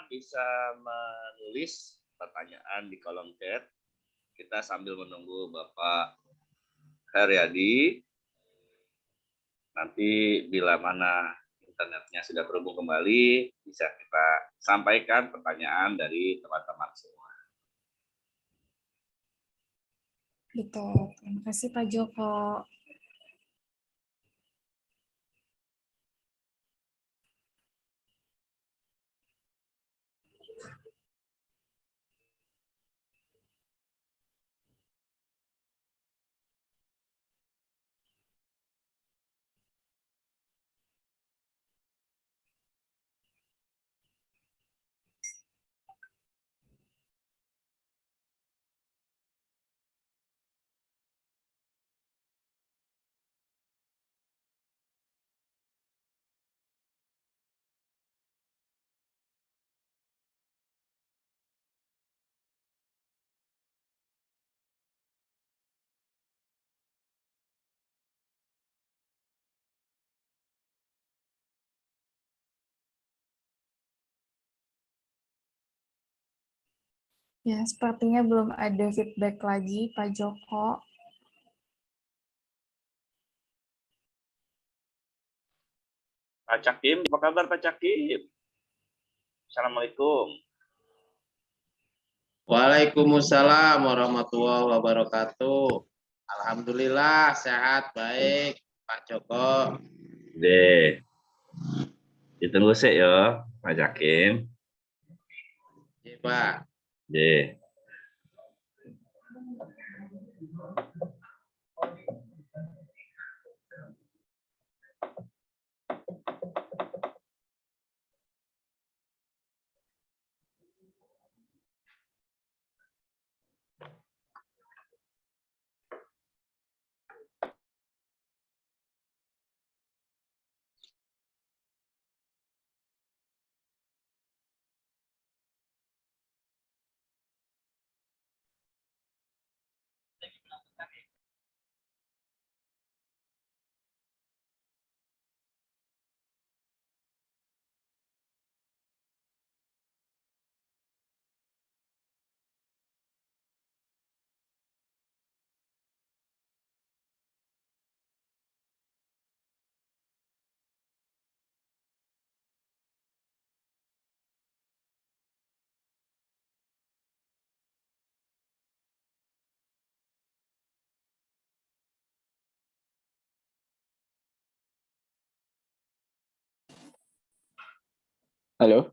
Speaker 3: Bisa menulis pertanyaan di kolom chat. Kita sambil menunggu Bapak Haryadi. Nanti bila mana internetnya sudah terhubung kembali, bisa kita sampaikan pertanyaan dari teman-teman semua.
Speaker 2: Betul, terima kasih Pak Joko. Ya, sepertinya belum ada feedback lagi, Pak Joko.
Speaker 3: Pak Cakim, apa kabar Pak Cakim? Assalamualaikum.
Speaker 4: Waalaikumsalam warahmatullahi wabarakatuh. Alhamdulillah sehat baik Pak Joko.
Speaker 3: Deh, ditunggu sih ya, Pak Jakim.
Speaker 4: Iya Pak.
Speaker 3: Deh.
Speaker 1: Halo?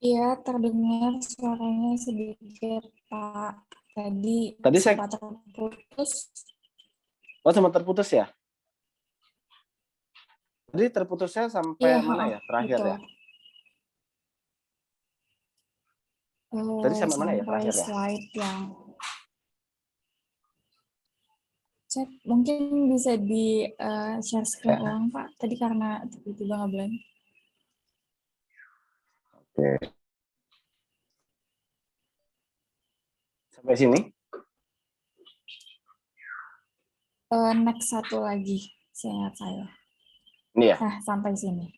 Speaker 2: Iya, terdengar suaranya sedikit, Pak. Tadi
Speaker 1: Tadi saya,
Speaker 2: sempat terputus.
Speaker 1: oh sempat terputus ya? Tadi terputusnya sampai
Speaker 2: Iya,
Speaker 1: mana ya? Terakhir
Speaker 2: betul.
Speaker 1: ya? Tadi sampai mana ya?
Speaker 2: Sampai
Speaker 1: Terakhir ya?
Speaker 2: slide yang cek, mungkin bisa di share screen
Speaker 1: Ya.
Speaker 2: ulang, Pak. Tadi karena tiba-tiba nge-blank.
Speaker 1: Oke. Sampai sini?
Speaker 2: Next satu lagi, seingat saya.
Speaker 1: Ini ya?
Speaker 2: Nah, sampai sini.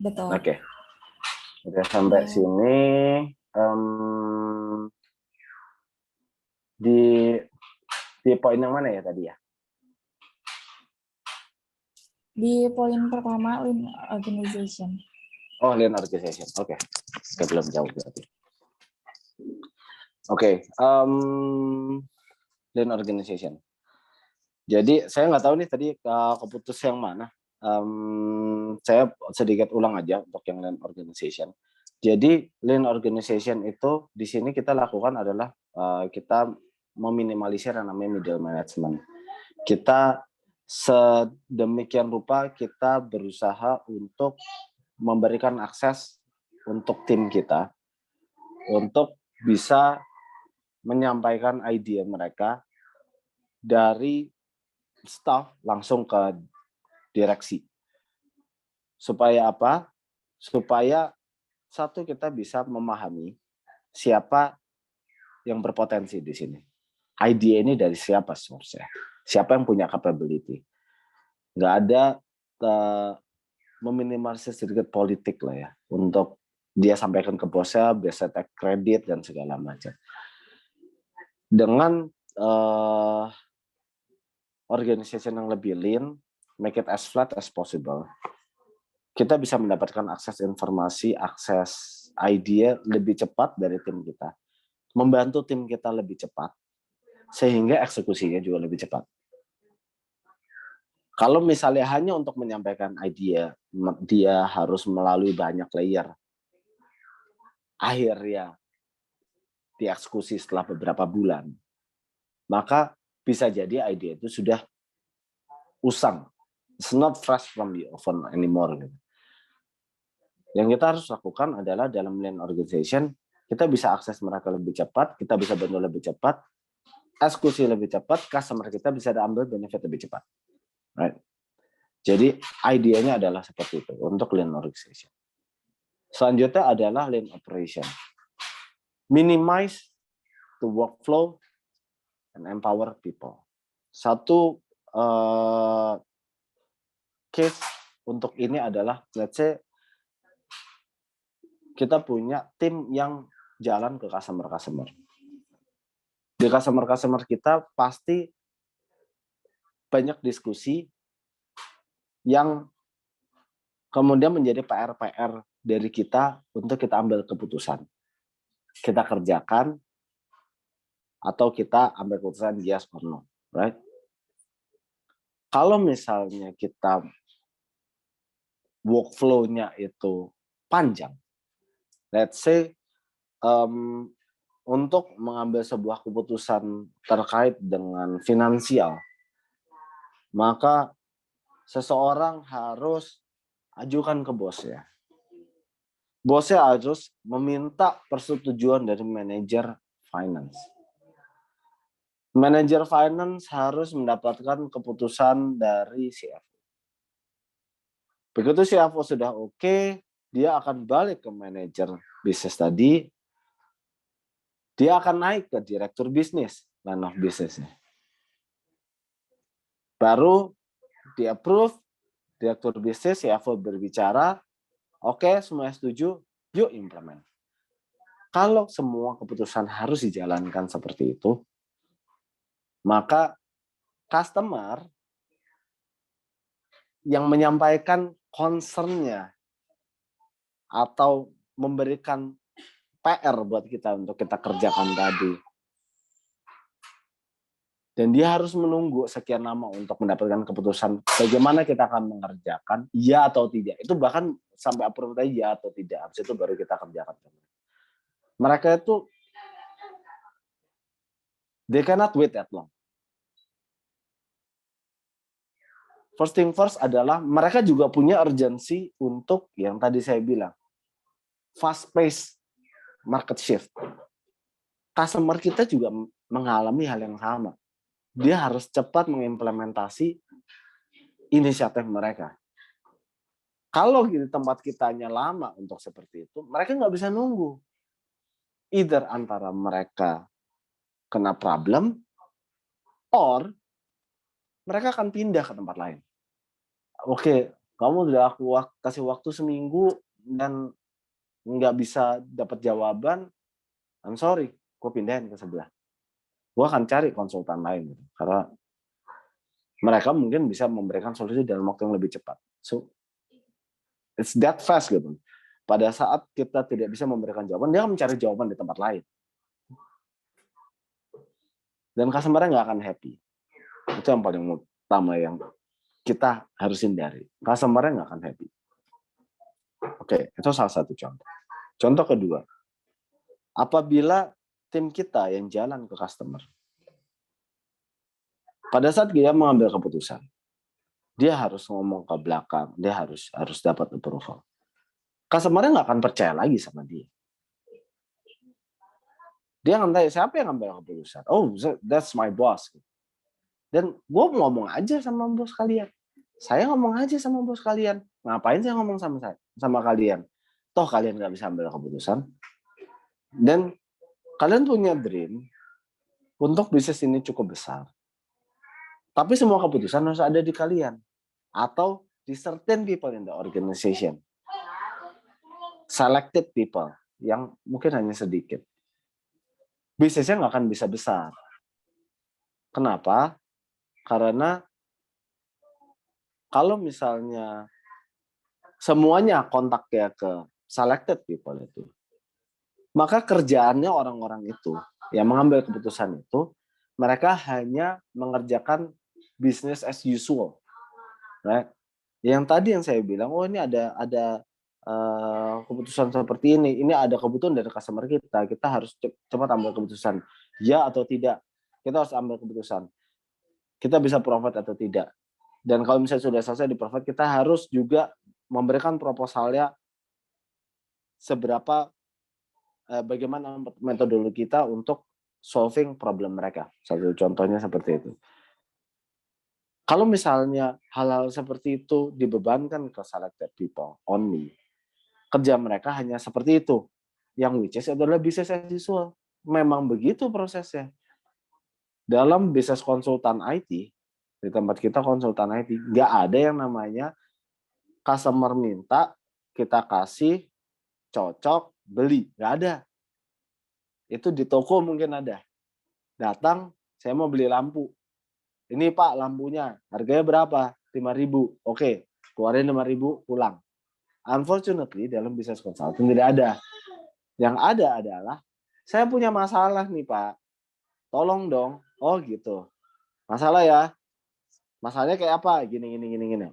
Speaker 2: Betul.
Speaker 1: Oke. Udah sampai
Speaker 2: Ya.
Speaker 1: sini. Di poin yang mana ya tadi ya?
Speaker 2: Di poin pertama, lean organization.
Speaker 1: Oh, lean organization. Oke. Oke, belum jauh berarti. Oke. Lean organization. Jadi saya nggak tahu nih tadi keputus yang mana. Saya sedikit ulang aja untuk yang lean organization. Jadi lean organization itu di sini kita lakukan adalah kita meminimalisir yang namanya middle management. Kita sedemikian rupa kita berusaha untuk memberikan akses untuk tim kita untuk bisa menyampaikan ide mereka dari staff langsung ke direksi. Supaya apa? Supaya satu kita bisa memahami siapa yang berpotensi di sini. Ide ini dari siapa source-nya? Siapa yang punya capability? Nggak ada meminimalisir sedikit politik lah ya untuk dia sampaikan ke bosnya, biasa take credit dan segala macam. Dengan organization yang lebih lean, make it as flat as possible, kita bisa mendapatkan akses informasi, akses ide lebih cepat dari tim kita, membantu tim kita lebih cepat, sehingga eksekusinya juga lebih cepat. Kalau misalnya hanya untuk menyampaikan ide, dia harus melalui banyak layer. Akhirnya dieksekusi setelah beberapa bulan, maka bisa jadi ide itu sudah usang. It's not fresh from the oven anymore. Yang kita harus lakukan adalah dalam lean organization, kita bisa akses mereka lebih cepat, kita bisa bantu lebih cepat, eksekusi lebih cepat, customer kita bisa ambil benefit lebih cepat. Right? Jadi idenya adalah seperti itu untuk lean organization. Selanjutnya adalah lean operation. Minimize the workflow and empower people. Satu case untuk ini adalah, let's say, kita punya tim yang jalan ke customer. Di customer kita pasti banyak diskusi yang kemudian menjadi PR-PR dari kita untuk kita ambil keputusan. Kita kerjakan atau kita ambil keputusan yes or no, right? Kalau misalnya kita workflow-nya itu panjang, let's say untuk mengambil sebuah keputusan terkait dengan finansial, maka seseorang harus ajukan ke bosnya. Bosnya harus meminta persetujuan dari manajer finance. Manajer finance harus mendapatkan keputusan dari CFO. Begitu CFO sudah oke, dia akan balik ke manajer bisnis tadi. Dia akan naik ke direktur bisnis, line of business-nya. Baru di-approve, direktur bisnis, CFO berbicara, oke, semuanya setuju, yuk implement. Kalau semua keputusan harus dijalankan seperti itu, maka customer yang menyampaikan concern-nya atau memberikan PR buat kita untuk kita kerjakan tadi. Dan dia harus menunggu sekian lama untuk mendapatkan keputusan bagaimana kita akan mengerjakan, ya atau tidak. Itu bahkan sampai approve tadi ya atau tidak. Habis itu baru kita kerjakan. Mereka itu, they cannot wait that long. First thing first adalah mereka juga punya urgensi untuk yang tadi saya bilang, fast pace market shift. Customer kita juga mengalami hal yang sama. Dia harus cepat mengimplementasi inisiatif mereka. Kalau di tempat kitanya lama untuk seperti itu, mereka nggak bisa nunggu. Either antara mereka kena problem, or mereka akan pindah ke tempat lain. Oke, kamu udah aku kasih waktu seminggu dan nggak bisa dapat jawaban, I'm sorry, gue pindahin ke sebelah. Gue akan cari konsultan lain, karena mereka mungkin bisa memberikan solusi dalam waktu yang lebih cepat. So, it's that fast gitu. Pada saat kita tidak bisa memberikan jawaban, dia akan mencari jawaban di tempat lain. Dan customer-nya nggak akan happy. Itu yang paling utama yang kita harus hindari. Customer-nya nggak akan happy. Oke, itu salah satu contoh. Contoh kedua, apabila tim kita yang jalan ke customer, pada saat dia mengambil keputusan, dia harus ngomong ke belakang, dia harus dapat approval. Customer-nya nggak akan percaya lagi sama dia. Dia akan tanya, siapa yang ngambil keputusan? Oh, that's my boss. Dan gue ngomong aja sama bos kalian. Saya ngomong aja sama bos kalian. Ngapain saya ngomong sama kalian? Toh kalian nggak bisa ambil keputusan. Dan kalian punya dream untuk bisnis ini cukup besar. Tapi semua keputusan harus ada di kalian. Atau di certain people in the organization. Selected people. Yang mungkin hanya sedikit. Bisnisnya nggak akan bisa besar. Kenapa? Karena kalau misalnya semuanya kontaknya ke selected people itu, maka kerjaannya orang-orang itu yang mengambil keputusan itu, mereka hanya mengerjakan business as usual, right? Yang tadi yang saya bilang, oh ini ada keputusan seperti ini ada kebutuhan dari customer kita harus cepat ambil keputusan, ya atau tidak, kita harus ambil keputusan, kita bisa profit atau tidak. Dan kalau misalnya sudah selesai di profit, kita harus juga memberikan proposalnya seberapa bagaimana metodologi kita untuk solving problem mereka. Satu contohnya seperti itu. Kalau misalnya hal-hal seperti itu dibebankan ke selected people only, kerja mereka hanya seperti itu. Yang which is adalah business as usual. Memang begitu prosesnya. Dalam bisnis konsultan IT, di tempat kita konsultan IT, nggak ada yang namanya customer minta, kita kasih, cocok, beli. Nggak ada. Itu di toko mungkin ada. Datang, saya mau beli lampu. Ini Pak lampunya, harganya berapa? 5.000. Oke, keluarin 5.000, pulang. Unfortunately, dalam business consulting tidak ada. Yang ada adalah, saya punya masalah nih Pak, tolong dong. Oh gitu. Masalah ya? Masalahnya kayak apa? Gini.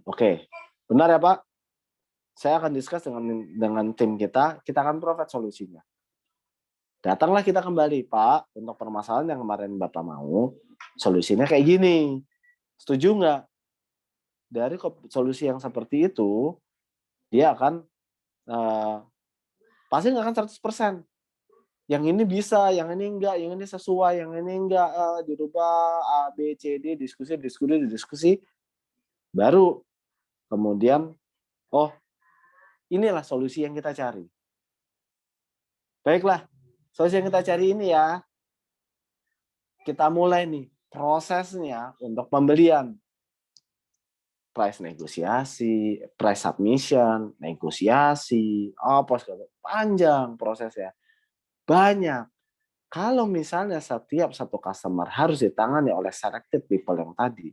Speaker 1: Oke, benar ya Pak? Saya akan discuss dengan tim kita akan provide solusinya. Datanglah kita kembali, Pak, untuk permasalahan yang kemarin Bapak mau, solusinya kayak gini. Setuju nggak? Dari solusi yang seperti itu, dia akan pasti nggak akan 100%. Yang ini bisa, yang ini enggak, yang ini sesuai, yang ini enggak, dirubah A, B, C, D, diskusi. Baru kemudian, oh inilah solusi yang kita cari. Baiklah, solusi yang kita cari ini ya, kita mulai nih prosesnya untuk pembelian. Price negosiasi, price submission, negosiasi, panjang prosesnya. Banyak. Kalau misalnya setiap satu customer harus ditangani oleh selected people yang tadi,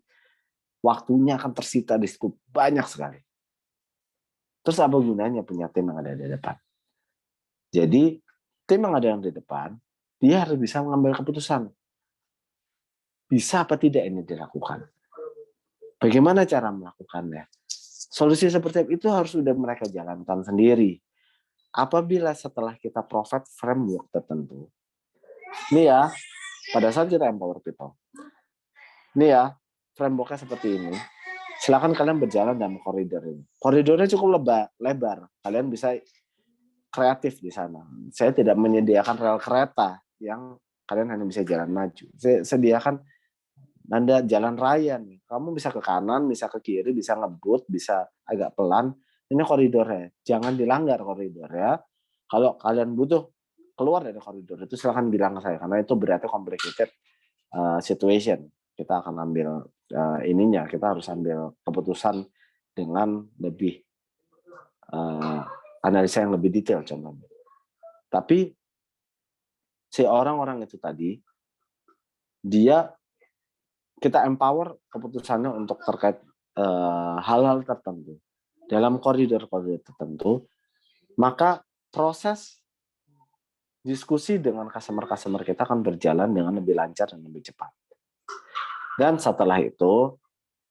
Speaker 1: waktunya akan tersita di situ banyak sekali. Terus apa gunanya punya tim yang ada di depan? Jadi, tim yang ada di depan, dia harus bisa mengambil keputusan. Bisa apa tidak ini dilakukan? Bagaimana cara melakukannya? Solusi seperti itu harus sudah mereka jalankan sendiri. Apabila setelah kita provide framework tertentu, ini ya, pada saat kita empower people, ini ya, frameworknya seperti ini. Silakan kalian berjalan dalam koridor ini. Koridornya cukup lebar. Kalian bisa kreatif di sana. Saya tidak menyediakan rel kereta yang kalian hanya bisa jalan maju. Saya sediakan Anda jalan raya nih. Kamu bisa ke kanan, bisa ke kiri, bisa ngebut, bisa agak pelan. Ini koridornya. Jangan dilanggar koridornya. Kalau kalian butuh keluar dari koridor itu silakan bilang ke saya karena itu berarti complicated situation. Kita akan ambil kita harus ambil keputusan dengan lebih analisa yang lebih detail contohnya. Tapi si orang-orang itu tadi kita empower keputusannya untuk terkait hal-hal tertentu dalam koridor-koridor tertentu, maka proses diskusi dengan customer kita akan berjalan dengan lebih lancar dan lebih cepat. Dan setelah itu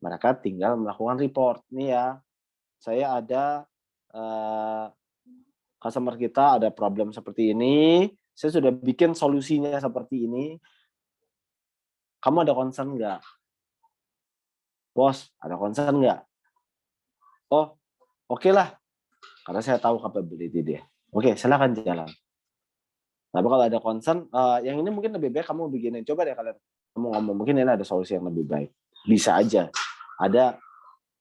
Speaker 1: mereka tinggal melakukan report. Nih ya, saya ada customer kita ada problem seperti ini, saya sudah bikin solusinya seperti ini. Kamu ada concern nggak? Bos, ada concern nggak? Oh, oke lah. Karena saya tahu capability dia. Oke, silakan jalan. Tapi kalau ada concern, yang ini mungkin lebih baik kamu begini. Coba deh kalian ngomong, mungkin ini ada solusi yang lebih baik. Bisa aja. Ada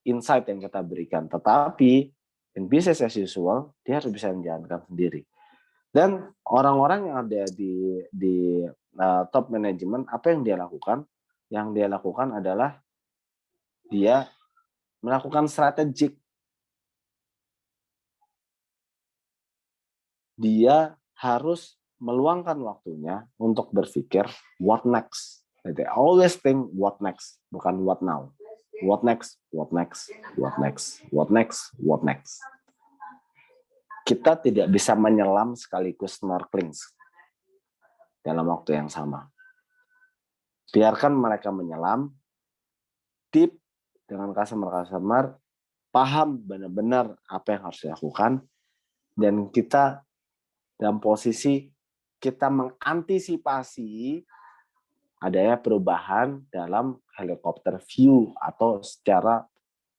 Speaker 1: insight yang kita berikan. Tetapi, in business as usual, dia harus bisa menjalankan sendiri. Dan orang-orang yang ada di top management, apa yang dia lakukan? Yang dia lakukan adalah dia melakukan strategik. Dia harus meluangkan waktunya untuk berpikir what next. They always think what next, bukan what now. What next, what next, what next, what next, what next. Kita tidak bisa menyelam sekaligus snorkeling dalam waktu yang sama. Biarkan mereka menyelam deep dengan customer, paham benar-benar apa yang harus dilakukan, dan kita dalam posisi kita mengantisipasi adanya perubahan dalam helikopter view atau secara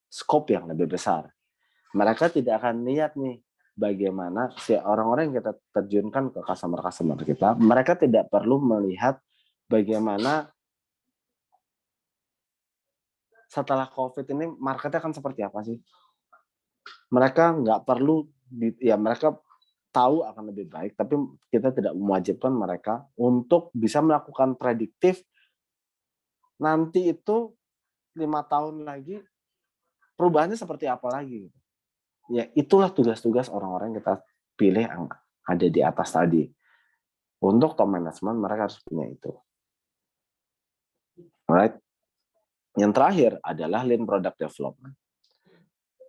Speaker 1: scope yang lebih besar. Mereka tidak akan lihat nih bagaimana si orang-orang yang kita terjunkan ke customer kita, mereka tidak perlu melihat bagaimana setelah COVID ini marketnya akan seperti apa sih. Mereka nggak perlu, ya mereka tahu akan lebih baik, tapi kita tidak mewajibkan mereka untuk bisa melakukan prediktif nanti itu 5 tahun lagi perubahannya seperti apa lagi. Ya itulah tugas-tugas orang-orang yang kita pilih yang ada di atas tadi. Untuk top management mereka harus punya itu. Alright. Yang terakhir adalah lean product development.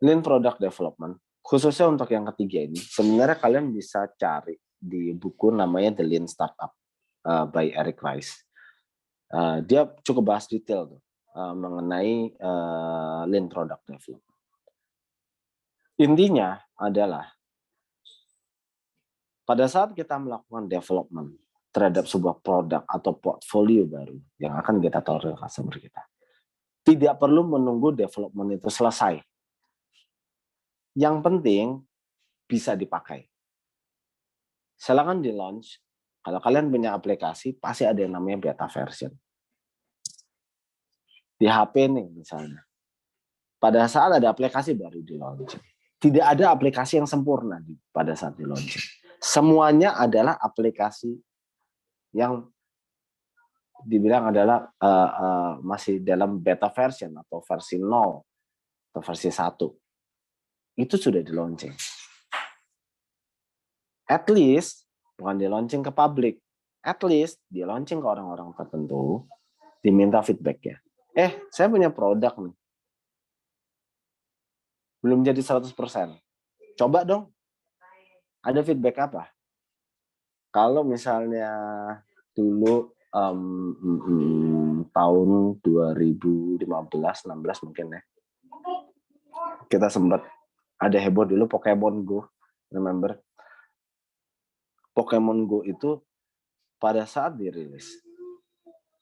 Speaker 1: Lean product development khususnya untuk yang ketiga ini, sebenarnya kalian bisa cari di buku namanya The Lean Startup by Eric Rice. Dia cukup bahas detail tuh, mengenai Lean Product Development. Intinya adalah pada saat kita melakukan development terhadap sebuah produk atau portfolio baru yang akan kita taruh ke customer kita, tidak perlu menunggu development itu selesai. Yang penting bisa dipakai. Silakan di launch. Kalau kalian punya aplikasi, pasti ada yang namanya beta version. Di HP nih misalnya. Pada saat ada aplikasi baru di launch. Tidak ada aplikasi yang sempurna pada saat di launch. Semuanya adalah aplikasi yang dibilang adalah masih dalam beta version atau versi 0 atau versi 1. Itu sudah di launching. At least, bukan di launching ke publik, at least di launching ke orang-orang tertentu, diminta feedback-nya. Saya punya produk nih. Belum jadi 100%. Coba dong. Ada feedback apa? Kalau misalnya dulu tahun 2015-16 mungkin ya. Kita sempat ada heboh dulu Pokemon Go. Remember? Pokemon Go itu pada saat dirilis,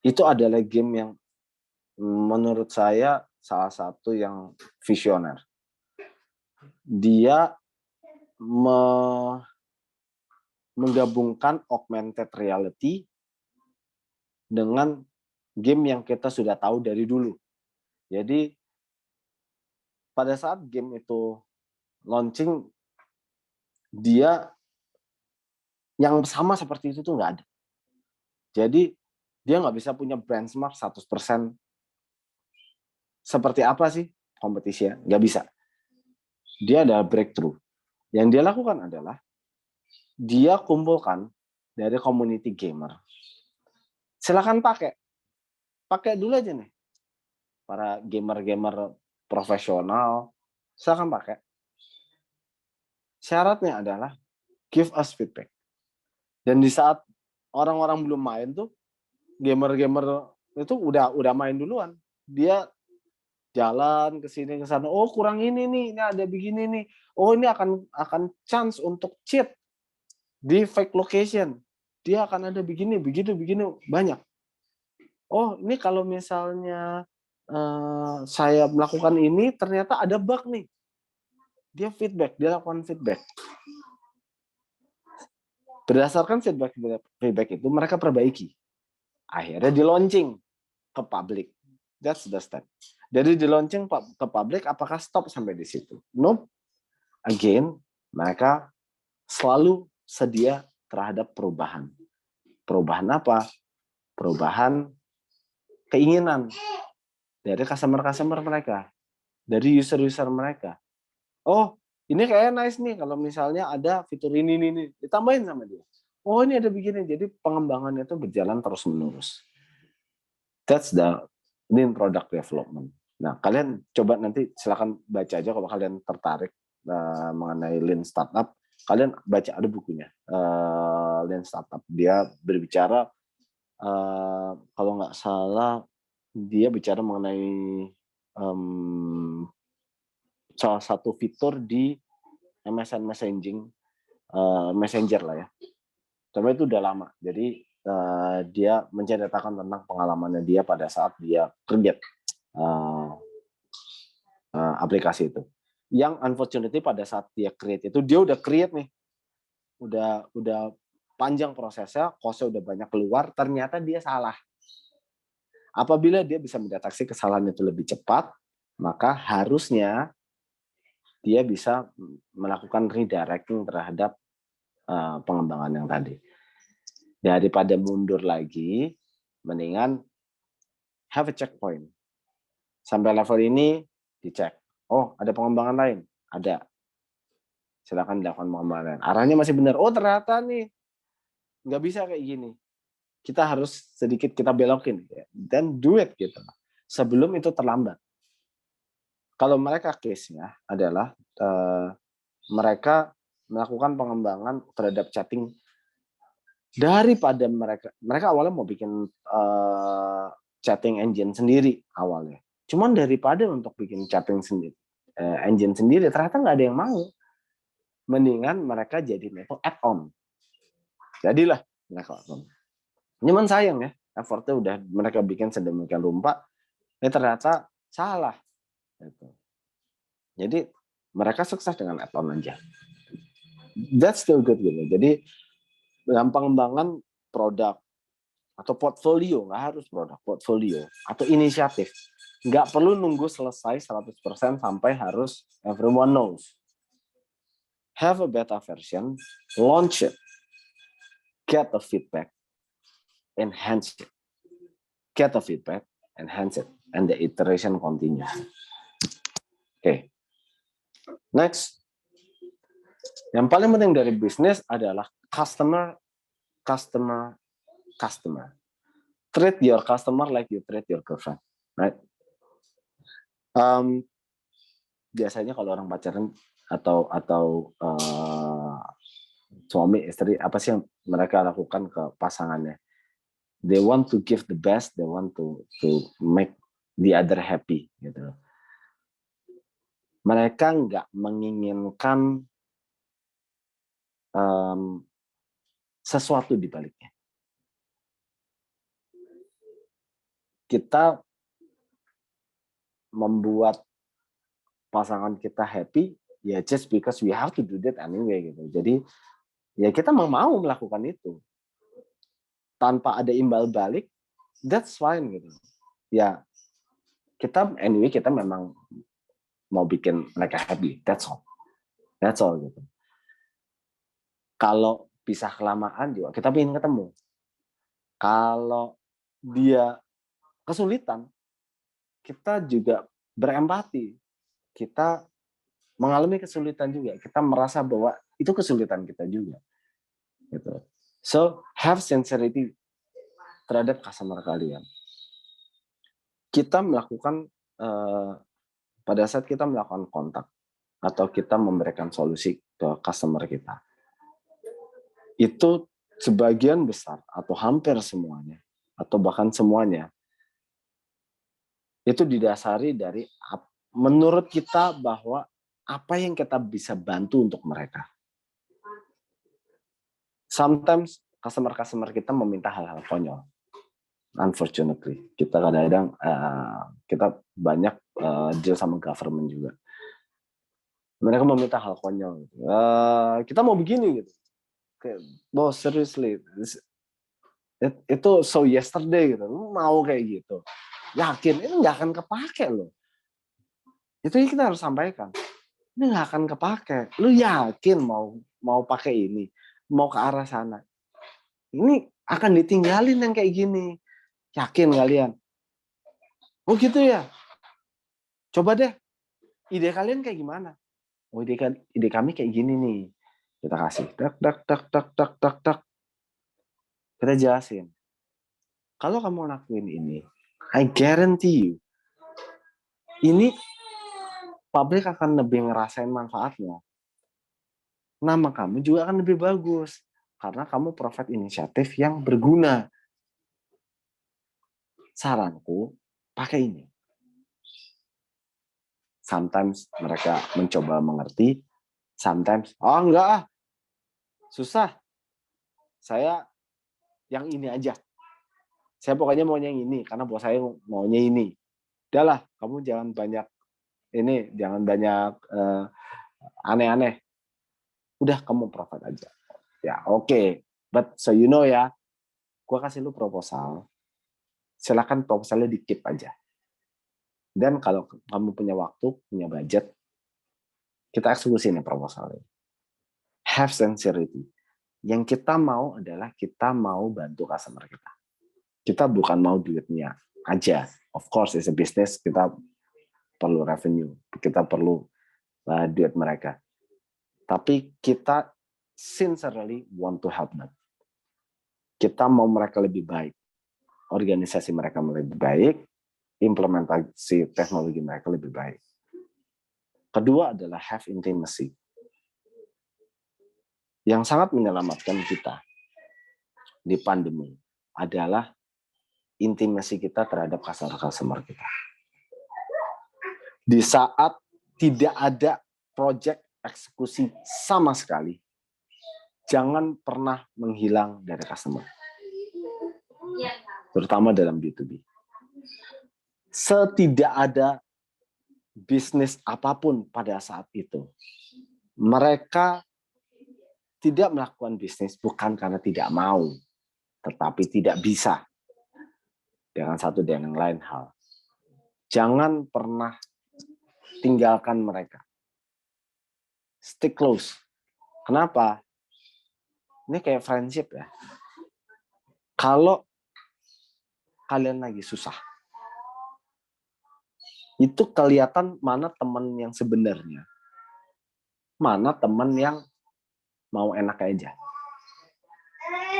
Speaker 1: itu adalah game yang menurut saya salah satu yang visioner. Dia menggabungkan augmented reality dengan game yang kita sudah tahu dari dulu. Jadi pada saat game itu launching, dia yang sama seperti itu tuh nggak ada. Jadi dia nggak bisa punya benchmark 100% seperti apa sih kompetisinya, nggak bisa. Dia ada breakthrough. Yang dia lakukan adalah dia kumpulkan dari community gamer. Silakan pakai dulu aja nih. Para gamer-gamer profesional, silakan pakai. Syaratnya adalah give us feedback. Dan di saat orang-orang belum main tuh, gamer-gamer itu udah main duluan. Dia jalan ke sini ke sana. Oh, kurang ini nih, ini ada begini nih. Oh, ini akan chance untuk cheat di fake location. Dia akan ada begini banyak. Oh, ini kalau misalnya saya melakukan ini ternyata ada bug nih. Dia lakukan feedback. Berdasarkan feedback itu mereka perbaiki. Akhirnya di launching ke publik. That's the step. Jadi di launching ke publik, apakah stop sampai di situ? Nope. Again, mereka selalu sedia terhadap perubahan. Perubahan apa? Perubahan keinginan dari customer mereka, dari user mereka. Oh, ini kayaknya nice nih kalau misalnya ada fitur ini ditambahin sama dia. Oh, ini ada begini. Jadi pengembangannya itu berjalan terus-menerus. That's the Lean Product Development. Nah, kalian coba nanti silakan baca aja kalau kalian tertarik mengenai Lean Startup. Kalian baca, ada bukunya, Lean Startup. Dia berbicara, kalau nggak salah, dia bicara mengenai salah satu fitur di MSN Messenger lah ya. Tapi itu udah lama. Jadi dia menceritakan tentang pengalamannya dia pada saat dia create aplikasi itu. Yang unfortunately pada saat dia create itu, dia udah create nih. Udah panjang prosesnya, cost-nya udah banyak keluar, ternyata dia salah. Apabila dia bisa mendeteksi kesalahan itu lebih cepat, maka harusnya dia bisa melakukan redirecting terhadap pengembangan yang tadi. Daripada mundur lagi, mendingan have a checkpoint. Sampai level ini dicek. Oh, ada pengembangan lain? Ada. Silakan dilakukan pengembangan lain. Arahnya masih benar. Oh, ternyata nih nggak bisa kayak gini. Kita harus sedikit kita belokin. Dan do it gitu. Sebelum itu terlambat. Kalau mereka case-nya adalah mereka melakukan pengembangan terhadap chatting daripada mereka awalnya mau bikin chatting engine sendiri awalnya. Cuman daripada untuk bikin chatting sendiri, engine sendiri, ternyata nggak ada yang mau. Mendingan mereka jadi itu add-on. Jadilah mereka add-on. Cuman sayang ya, effortnya udah mereka bikin sedemikian rupa, ternyata salah. Gitu. Jadi mereka sukses dengan add-on aja. That's still good gitu. Jadi dalam pengembangan produk atau portfolio, nggak harus produk, portfolio atau inisiatif, nggak perlu nunggu selesai 100% sampai harus everyone knows. Have a beta version, launch it, get the feedback, enhance it, get the feedback, enhance it, and the iteration continues. Okay. Next, yang paling penting dari bisnis adalah customer. Treat your customer like you treat your girlfriend, right? Biasanya kalau orang pacaran atau suami istri, apa sih yang mereka lakukan ke pasangannya? They want to give the best, they want to make the other happy, gitu. Mereka nggak menginginkan sesuatu di baliknya. Kita membuat pasangan kita happy, ya just because we have to do that anyway gitu. Jadi ya kita mau melakukan itu tanpa ada imbal balik, that's fine gitu. Ya kita anyway kita memang mau bikin mereka happy, that's all gitu. Kalau pisah kelamaan juga kita ingin ketemu. Kalau dia kesulitan, kita juga berempati. Kita mengalami kesulitan juga. Kita merasa bahwa itu kesulitan kita juga. Gitu. So, have sincerity terhadap customer kalian. Kita melakukan, pada saat kita melakukan kontak, atau kita memberikan solusi ke customer kita, itu sebagian besar, atau hampir semuanya, atau bahkan semuanya, itu didasari dari menurut kita bahwa apa yang kita bisa bantu untuk mereka. Sometimes customer kita meminta hal-hal konyol. Unfortunately, kita kadang-kadang kita banyak deal sama government juga. Mereka meminta hal konyol. Kita mau begini gitu. Bos, seriously, itu so yesterday gitu. Lu mau kayak gitu. Yakin ini nggak akan kepake loh. Itu yang kita harus sampaikan. Ini nggak akan kepake. Lu yakin mau pakai ini, mau ke arah sana. Ini akan ditinggalin yang kayak gini. Yakin kalian? Oh gitu ya. Coba deh. Ide kalian kayak gimana? Oh ide kami kayak gini nih. Kita kasih. Tak. Kita jelasin. Kalau kamu lakuin ini, I guarantee you, ini publik akan lebih ngerasain manfaatnya. Nama kamu juga akan lebih bagus. Karena kamu provide inisiatif yang berguna. Saranku, pakai ini. Sometimes mereka mencoba mengerti. Sometimes, enggak, susah. Saya yang ini aja. Saya pokoknya maunya yang ini, karena bos saya maunya ini. Udahlah, kamu jangan banyak aneh-aneh. Udah kamu provide aja. Ya, oke. But so you know ya, gua kasih lu proposal. Silakan proposalnya di-keep aja. Dan kalau kamu punya waktu, punya budget, kita eksekusi nih proposalnya. Have sincerity. Yang kita mau adalah kita mau bantu customer kita. Kita bukan mau duitnya aja. Of course, it's a business, kita perlu revenue, kita perlu duit mereka. Tapi kita sincerely want to help them. Kita mau mereka lebih baik. Organisasi mereka lebih baik, implementasi teknologi mereka lebih baik. Kedua adalah have intimacy. Yang sangat menyelamatkan kita di pandemi adalah intimasi kita terhadap customer kita. Di saat tidak ada project eksekusi sama sekali, jangan pernah menghilang dari customer. Terutama dalam B2B. Setidak ada bisnis apapun pada saat itu, mereka tidak melakukan bisnis bukan karena tidak mau, tetapi tidak bisa. Dengan satu dan yang lain hal. Jangan pernah tinggalkan mereka. Stick close. Kenapa? Ini kayak friendship ya. Kalau kalian lagi susah, itu kelihatan mana teman yang sebenarnya. Mana teman yang mau enak aja.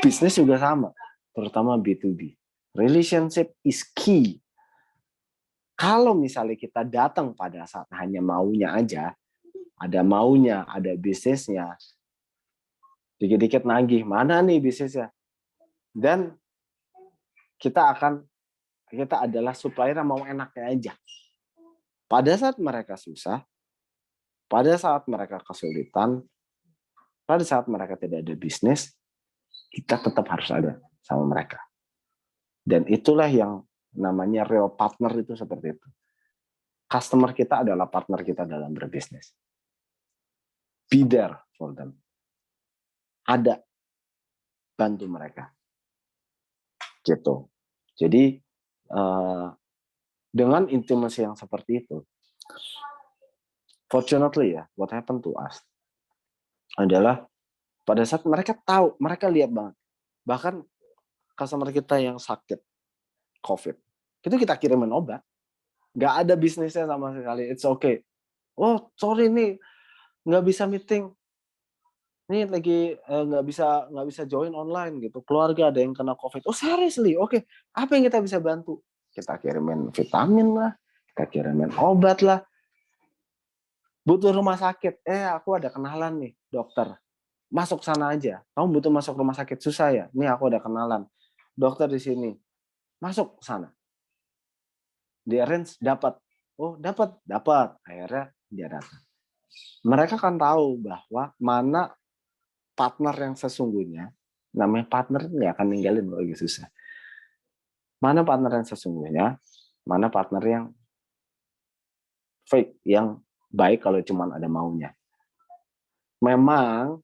Speaker 1: Bisnis juga sama, terutama B2B. Relationship is key. Kalau misalnya kita datang pada saat hanya maunya aja, ada maunya, ada bisnisnya, dikit-dikit nagih, mana nih bisnisnya? Dan kita adalah supplier yang mau enaknya aja. Pada saat mereka susah, pada saat mereka kesulitan, pada saat mereka tidak ada bisnis, kita tetap harus ada sama mereka. Dan itulah yang namanya real partner itu seperti itu. Customer kita adalah partner kita dalam berbisnis. Be there for them. Ada. Bantu mereka. Gitu. Jadi, dengan intimacy yang seperti itu, fortunately ya, what happened to us adalah pada saat mereka tahu, mereka lihat banget. Bahkan customer kita yang sakit COVID, itu kita kirimin obat. Nggak ada bisnisnya sama sekali. It's okay. Oh, sorry nih, nggak bisa meeting. Ini lagi nggak bisa join online gitu. Keluarga ada yang kena COVID. Oh, seriously? Oke. Apa yang kita bisa bantu? Kita kirimin vitamin lah, kita kirimin obat lah. Butuh rumah sakit. Aku ada kenalan nih, dokter. Masuk sana aja. Kamu butuh masuk rumah sakit susah ya? Nih aku ada kenalan. Dokter di sini. Masuk sana. Di arrange dapat. Oh, dapat. Akhirnya dia datang. Mereka kan tahu bahwa mana partner yang sesungguhnya. Namanya partner nggak akan ninggalin kalau lagi susah. Mana partner yang sesungguhnya, mana partner yang fake, yang baik kalau cuma ada maunya. Memang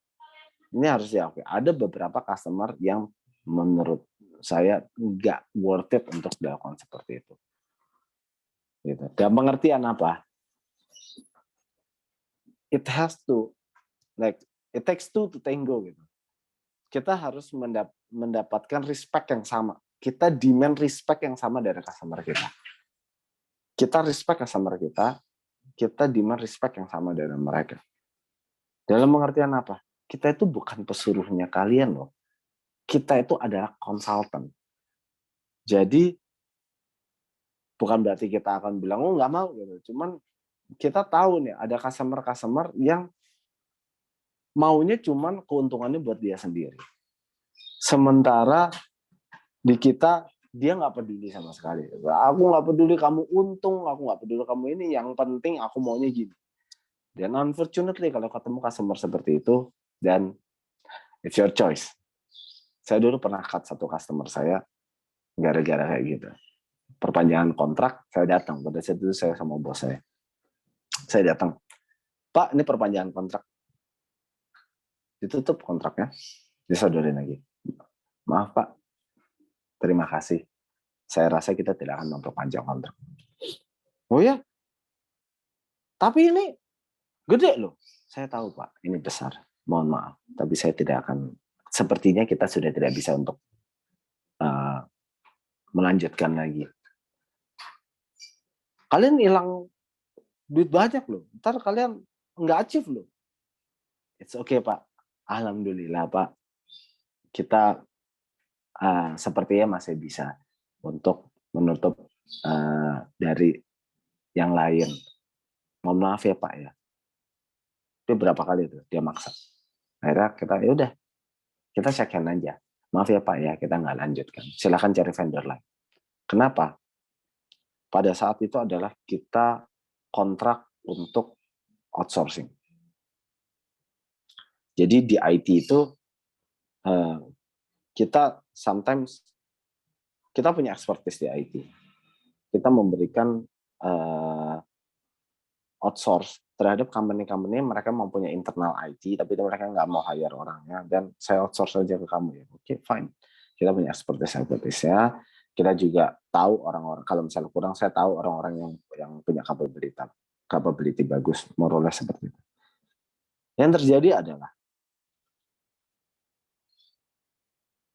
Speaker 1: ini harus diakui, ada beberapa customer yang menurut saya nggak worth it untuk dilakukan seperti itu. Gitu. Dan pengertian apa? It takes two to tango gitu. Kita harus mendapatkan respect yang sama. Kita demand respect yang sama dari customer kita. Kita respect customer kita demand respect yang sama dari mereka. Dalam pengertian apa? Kita itu bukan pesuruhnya kalian loh. Kita itu adalah konsultan. Jadi bukan berarti kita akan bilang oh nggak mau gitu. Cuman kita tahu nih ada customer yang maunya cuman keuntungannya buat dia sendiri. Sementara di kita dia nggak peduli sama sekali. Aku nggak peduli kamu untung, aku nggak peduli kamu ini. Yang penting aku maunya gini. Dan unfortunately kalau ketemu customer seperti itu, dan it's your choice. Saya dulu pernah cut satu customer saya gara-gara kayak gitu. Perpanjangan kontrak, saya datang. Pada saat itu saya sama bos saya. Saya datang. Pak, ini perpanjangan kontrak. Ditutup kontraknya. Disodorin lagi. Maaf Pak, terima kasih. Saya rasa kita tidak akan memperpanjang kontrak. Oh ya? Tapi ini gede loh. Saya tahu Pak, ini besar. Mohon maaf. Tapi saya tidak akan, sepertinya kita sudah tidak bisa untuk melanjutkan lagi. Kalian hilang duit banyak loh. Ntar kalian nggak achieve loh. It's okay Pak. Alhamdulillah Pak. Kita sepertinya masih bisa untuk menutup dari yang lain. Mohon maaf ya Pak ya. Itu berapa kali itu dia maksa. Akhirnya kita ya udah, kita shake hand aja. Maaf ya Pak ya, kita nggak lanjutkan. Silakan cari vendor lain. Kenapa? Pada saat itu adalah kita kontrak untuk outsourcing. Jadi di IT itu kita sometimes kita punya expertise di IT. Kita memberikan outsource terhadap company-company mereka mempunyai internal IT, tapi mereka nggak mau hire orangnya, dan saya outsource aja ke kamu ya. Oke, fine. Kita punya expertise-nya. Kita juga tahu orang-orang, kalau misalnya kurang, saya tahu orang-orang yang punya capability bagus, more or less seperti itu. Yang terjadi adalah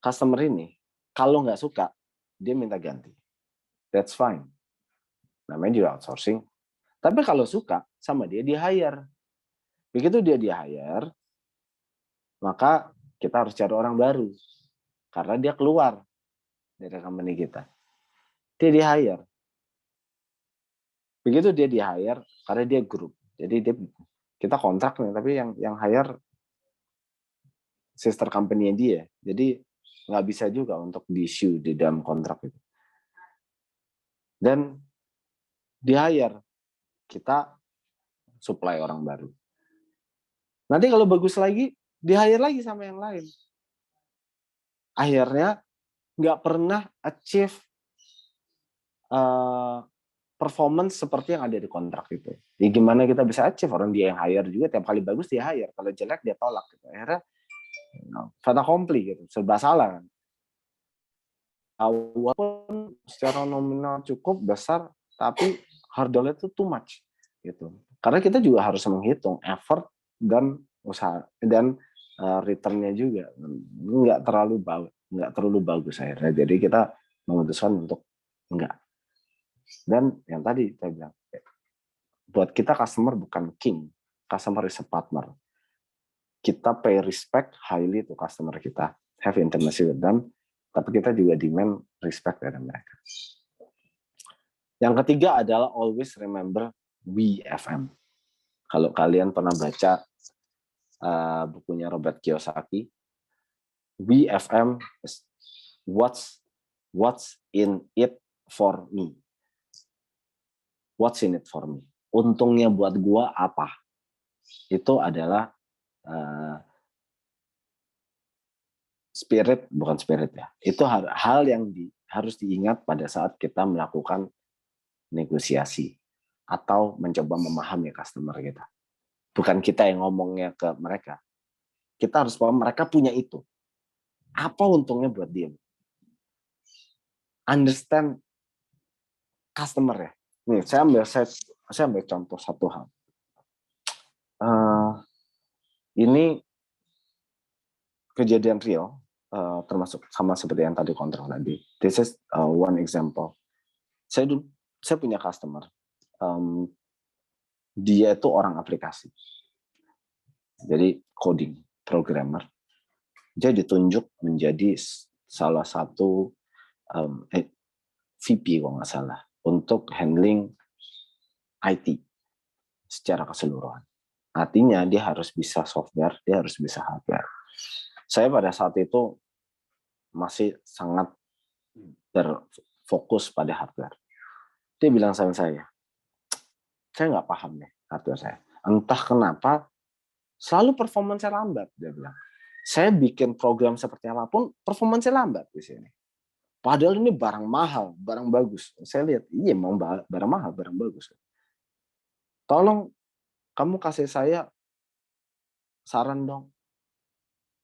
Speaker 1: customer ini kalau nggak suka, dia minta ganti. That's fine. Namanya juga outsourcing. Tapi kalau suka sama dia, di hire. Begitu dia di hire, maka kita harus cari orang baru. Karena dia keluar dari company kita. Dia di hire. Begitu dia di hire, karena dia grup. Jadi kita kontrak nih, tapi yang hire sister company-nya dia. Jadi nggak bisa juga untuk di-issue di dalam kontrak itu. Dan di hire, kita supply orang baru. Nanti kalau bagus lagi, di-hire lagi sama yang lain. Akhirnya nggak pernah achieve performance seperti yang ada di kontrak itu. Ya gimana kita bisa achieve? Orang dia yang hire juga, tiap kali bagus dia hire. Kalau jelek dia tolak. Gitu. Akhirnya fait accompli gitu, serba salah kan. Walaupun secara nominal cukup besar, tapi hurdle itu too much gitu. Karena kita juga harus menghitung effort dan usaha dan return-nya juga nggak terlalu bagus akhirnya. Jadi kita memutuskan untuk enggak. Dan yang tadi saya bilang, buat kita customer bukan king, customer is a partner. Kita pay respect highly to customer kita, have intimacy with them, tapi kita juga demand respect dari mereka. Yang ketiga adalah always remember WFM. Kalau kalian pernah baca bukunya Robert Kiyosaki, WFM is what's in it for me. What's in it for me? Untungnya buat gua apa? Itu adalah spirit, bukan spirit ya. Itu hal yang harus diingat pada saat kita melakukan negosiasi atau mencoba memahami customer kita. Bukan kita yang ngomongnya ke mereka. Kita harus paham mereka punya itu. Apa untungnya buat dia? Understand customer ya. Nih, saya ambil contoh satu hal. Ini kejadian real, termasuk sama seperti yang tadi kontrak tadi. This is one example. Saya punya customer. Dia itu orang aplikasi. Jadi coding, programmer. Dia ditunjuk menjadi salah satu VP kalau nggak salah untuk handling IT secara keseluruhan. Artinya dia harus bisa software, dia harus bisa hardware. Saya pada saat itu masih sangat berfokus pada hardware. Dia bilang sama saya nggak paham nih hardware saya. Entah kenapa selalu performance lambat, dia bilang. Saya bikin program seperti apapun, performance lambat di sini. Padahal ini barang mahal, barang bagus. Saya lihat, iya mau barang mahal, barang bagus. Tolong kamu kasih saya saran dong.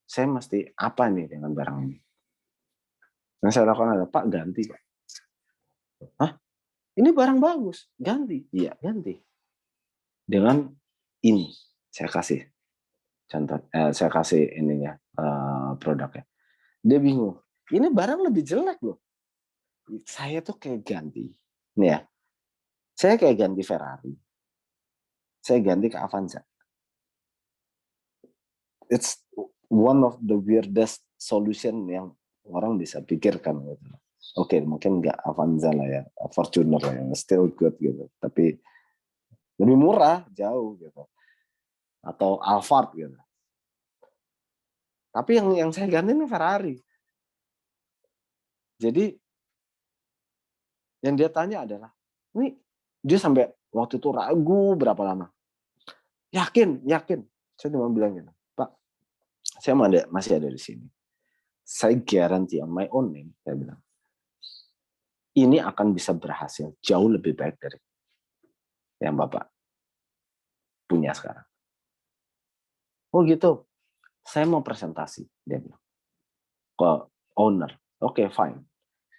Speaker 1: Saya mesti apa nih dengan barang ini? Yang saya lakukan adalah, Pak, ganti, Pak. Hah? Ini barang bagus, ganti. Iya, ganti. Dengan ini, saya kasih contoh, saya kasih ininya produknya. Dia bingung. Ini barang lebih jelek loh. Saya tuh kayak ganti. Nih ya, saya kayak ganti Ferrari. Saya ganti ke Avanza. It's one of the weirdest solution yang orang bisa pikirkan gitu. Oke, mungkin nggak Avanza lah ya, Fortuner lah yang still good gitu. Tapi lebih murah jauh gitu. Atau Alphard gitu. Tapi yang saya ganti ini Ferrari. Jadi yang dia tanya adalah, ini dia sampai waktu itu ragu berapa lama. Yakin. Saya cuma bilang gitu, Pak, saya masih ada di sini. Saya guarantee on my own name, saya bilang, ini akan bisa berhasil jauh lebih baik dari yang Bapak punya sekarang. Oh gitu, saya mau presentasi, dia bilang, ke owner. Oke, fine.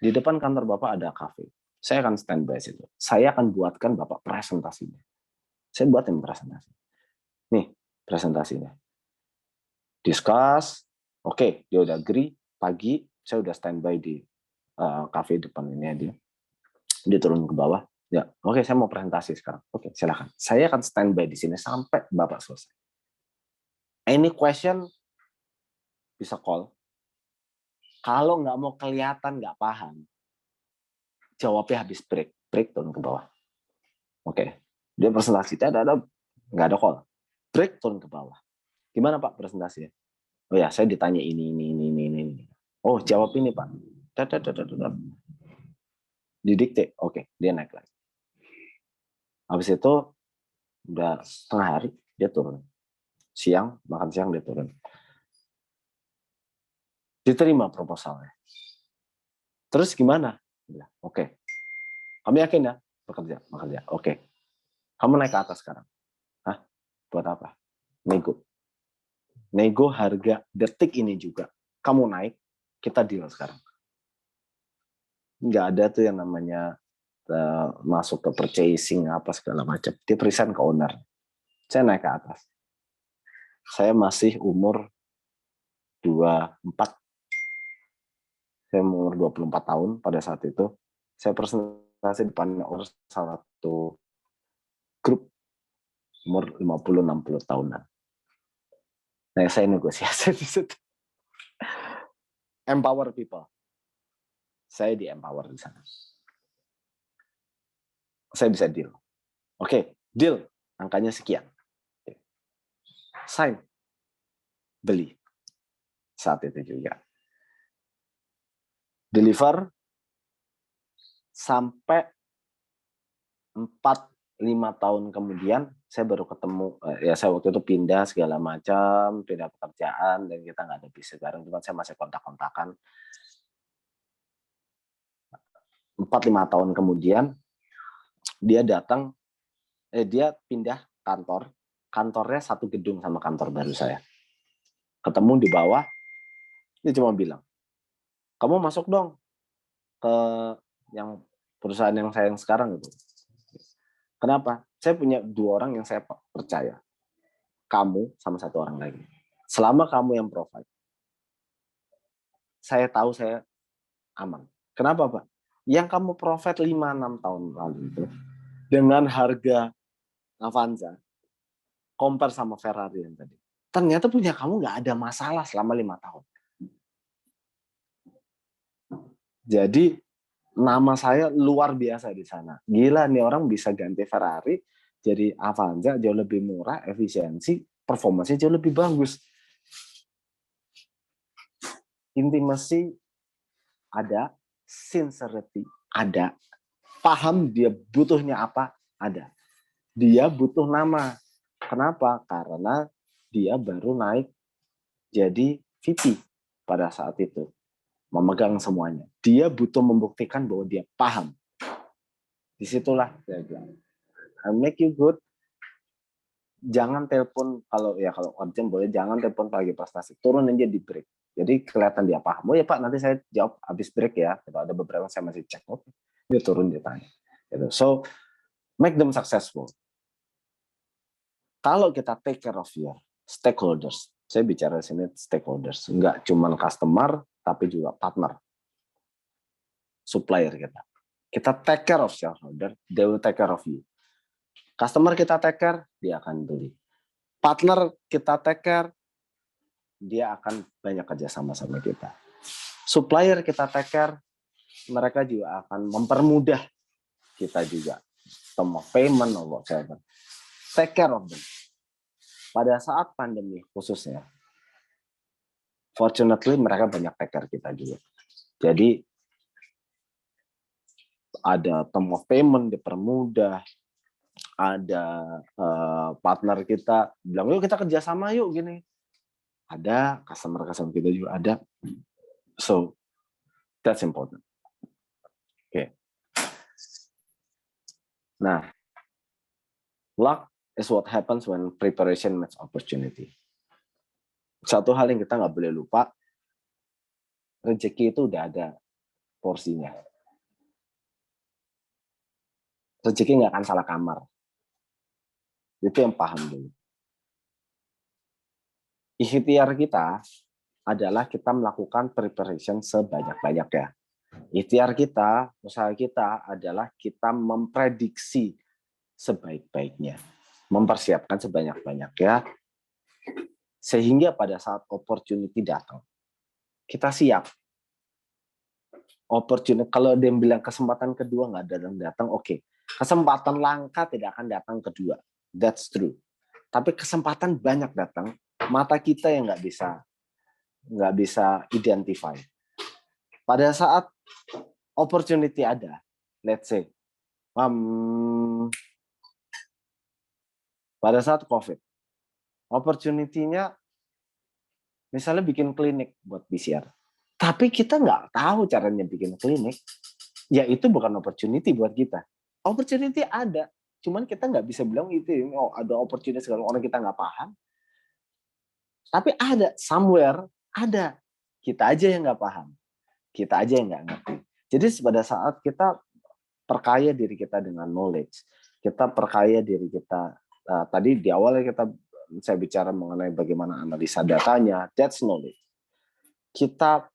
Speaker 1: Di depan kantor Bapak ada kafe. Saya akan standby situ. Saya akan buatkan Bapak presentasinya. Saya buatin presentasi. Nih, presentasinya. Discuss. Oke, dia udah agree. Pagi, saya udah standby di kafe depan ini dia. Dia turun ke bawah. Ya, oke, saya mau presentasi sekarang. Oke, silakan. Saya akan standby di sini sampai Bapak selesai. Any question, bisa call. Kalau nggak mau kelihatan, nggak paham, jawabnya habis break. Break turun ke bawah. Oke, dia presentasi. Nggak ada call. Break turun ke bawah. Gimana Pak presentasinya? Oh ya, saya ditanya ini. Oh, jawab ini Pak. Didikte. Oke, dia naik lagi. Habis itu udah setengah hari dia turun. Siang, makan siang dia turun. Diterima proposalnya. Terus gimana? Oke. Kamu yakin ya? Bekerja. Oke. Kamu naik ke atas sekarang. Hah? Buat apa? Nego harga detik ini juga. Kamu naik, kita deal sekarang. Nggak ada tuh yang namanya masuk ke purchasing apa segala macam. Dia present ke owner. Saya naik ke atas. Saya masih umur 24. Saya umur 24 tahun pada saat itu. Saya presentasi depan salah satu grup umur 50-60 tahunan. Nah, saya negosiasi di situ. Empower people. Saya di empower di sana. Saya bisa deal. Oke, deal. Angkanya sekian. Sign. Beli. Saat itu juga. Deliver sampai 4-5 tahun kemudian saya baru ketemu, ya saya waktu itu pindah segala macam, pindah pekerjaan dan kita nggak ada bisnis bareng, cuma saya masih kontak-kontakan. 4-5 tahun kemudian dia datang, dia pindah kantornya satu gedung sama kantor baru saya. Ketemu di bawah, dia cuma bilang, kamu masuk dong ke yang perusahaan yang saya sekarang itu. Kenapa? Saya punya 2 orang yang saya percaya. Kamu sama 1 orang lagi. Selama kamu yang provide, saya tahu saya aman. Kenapa, Pak? Yang kamu provide 5-6 tahun lalu itu, dengan harga Avanza, compare sama Ferrari yang tadi. Ternyata punya kamu nggak ada masalah selama 5 tahun. Jadi, nama saya luar biasa di sana. Gila nih orang bisa ganti Ferrari jadi Avanza jauh lebih murah, efisiensi, performanya jauh lebih bagus. Intimacy ada, sincerity ada, paham dia butuhnya apa ada. Dia butuh nama. Kenapa? Karena dia baru naik jadi VP pada saat itu. Memegang semuanya. Dia butuh membuktikan bahwa dia paham. Disitulah saya bilang, I make you good. Jangan telepon kalau urgent boleh, jangan telepon pagi prestasi. Turun aja di break. Jadi kelihatan dia paham. Oh ya Pak, nanti saya jawab habis break ya. Kalau ada beberapa saya masih cek. Oke. Dia turun, dia tanya. Gitu. So, make them successful. Kalau kita take care of your stakeholders, saya bicara di sini stakeholders, enggak cuma customer, tapi juga partner, supplier kita. Kita take care of shareholder, they will take care of you. Customer kita take care, dia akan beli. Partner kita take care, dia akan banyak kerja sama kita. Supplier kita take care, mereka juga akan mempermudah kita juga. Term of payment, or whatever. Take care of them. Pada saat pandemi khususnya, Fortunately mereka banyak take care kita juga. Jadi ada term of payment dipermudah, ada partner kita bilang yuk kita kerjasama yuk gini. Ada customer kita juga ada. So that's important. Oke. Nah, luck is what happens when preparation meets opportunity. Satu hal yang kita nggak boleh lupa, rezeki itu udah ada porsinya. Rezeki nggak akan salah kamar. Itu yang paham dulu. Ikhtiar kita adalah kita melakukan preparation sebanyak-banyaknya. Ikhtiar kita, usaha kita adalah kita memprediksi sebaik-baiknya. Mempersiapkan sebanyak-banyaknya. Sehingga pada saat opportunity datang, kita siap. Opportunity, kalau dia bilang kesempatan kedua nggak datang, oke. Kesempatan langka tidak akan datang kedua. That's true. Tapi kesempatan banyak datang, mata kita yang nggak bisa identify. Pada saat opportunity ada, let's say, pada saat COVID, opportunity-nya misalnya bikin klinik buat PCR. Tapi kita nggak tahu caranya bikin klinik, ya itu bukan opportunity buat kita. Opportunity ada, cuman kita nggak bisa bilang itu ada opportunity sekarang orang kita nggak paham. Tapi ada, somewhere ada. Kita aja yang nggak paham. Kita aja yang nggak ngerti. Jadi pada saat kita perkaya diri kita dengan knowledge, kita perkaya diri kita, tadi di awalnya saya bicara mengenai bagaimana analisa datanya, that's knowledge. Kita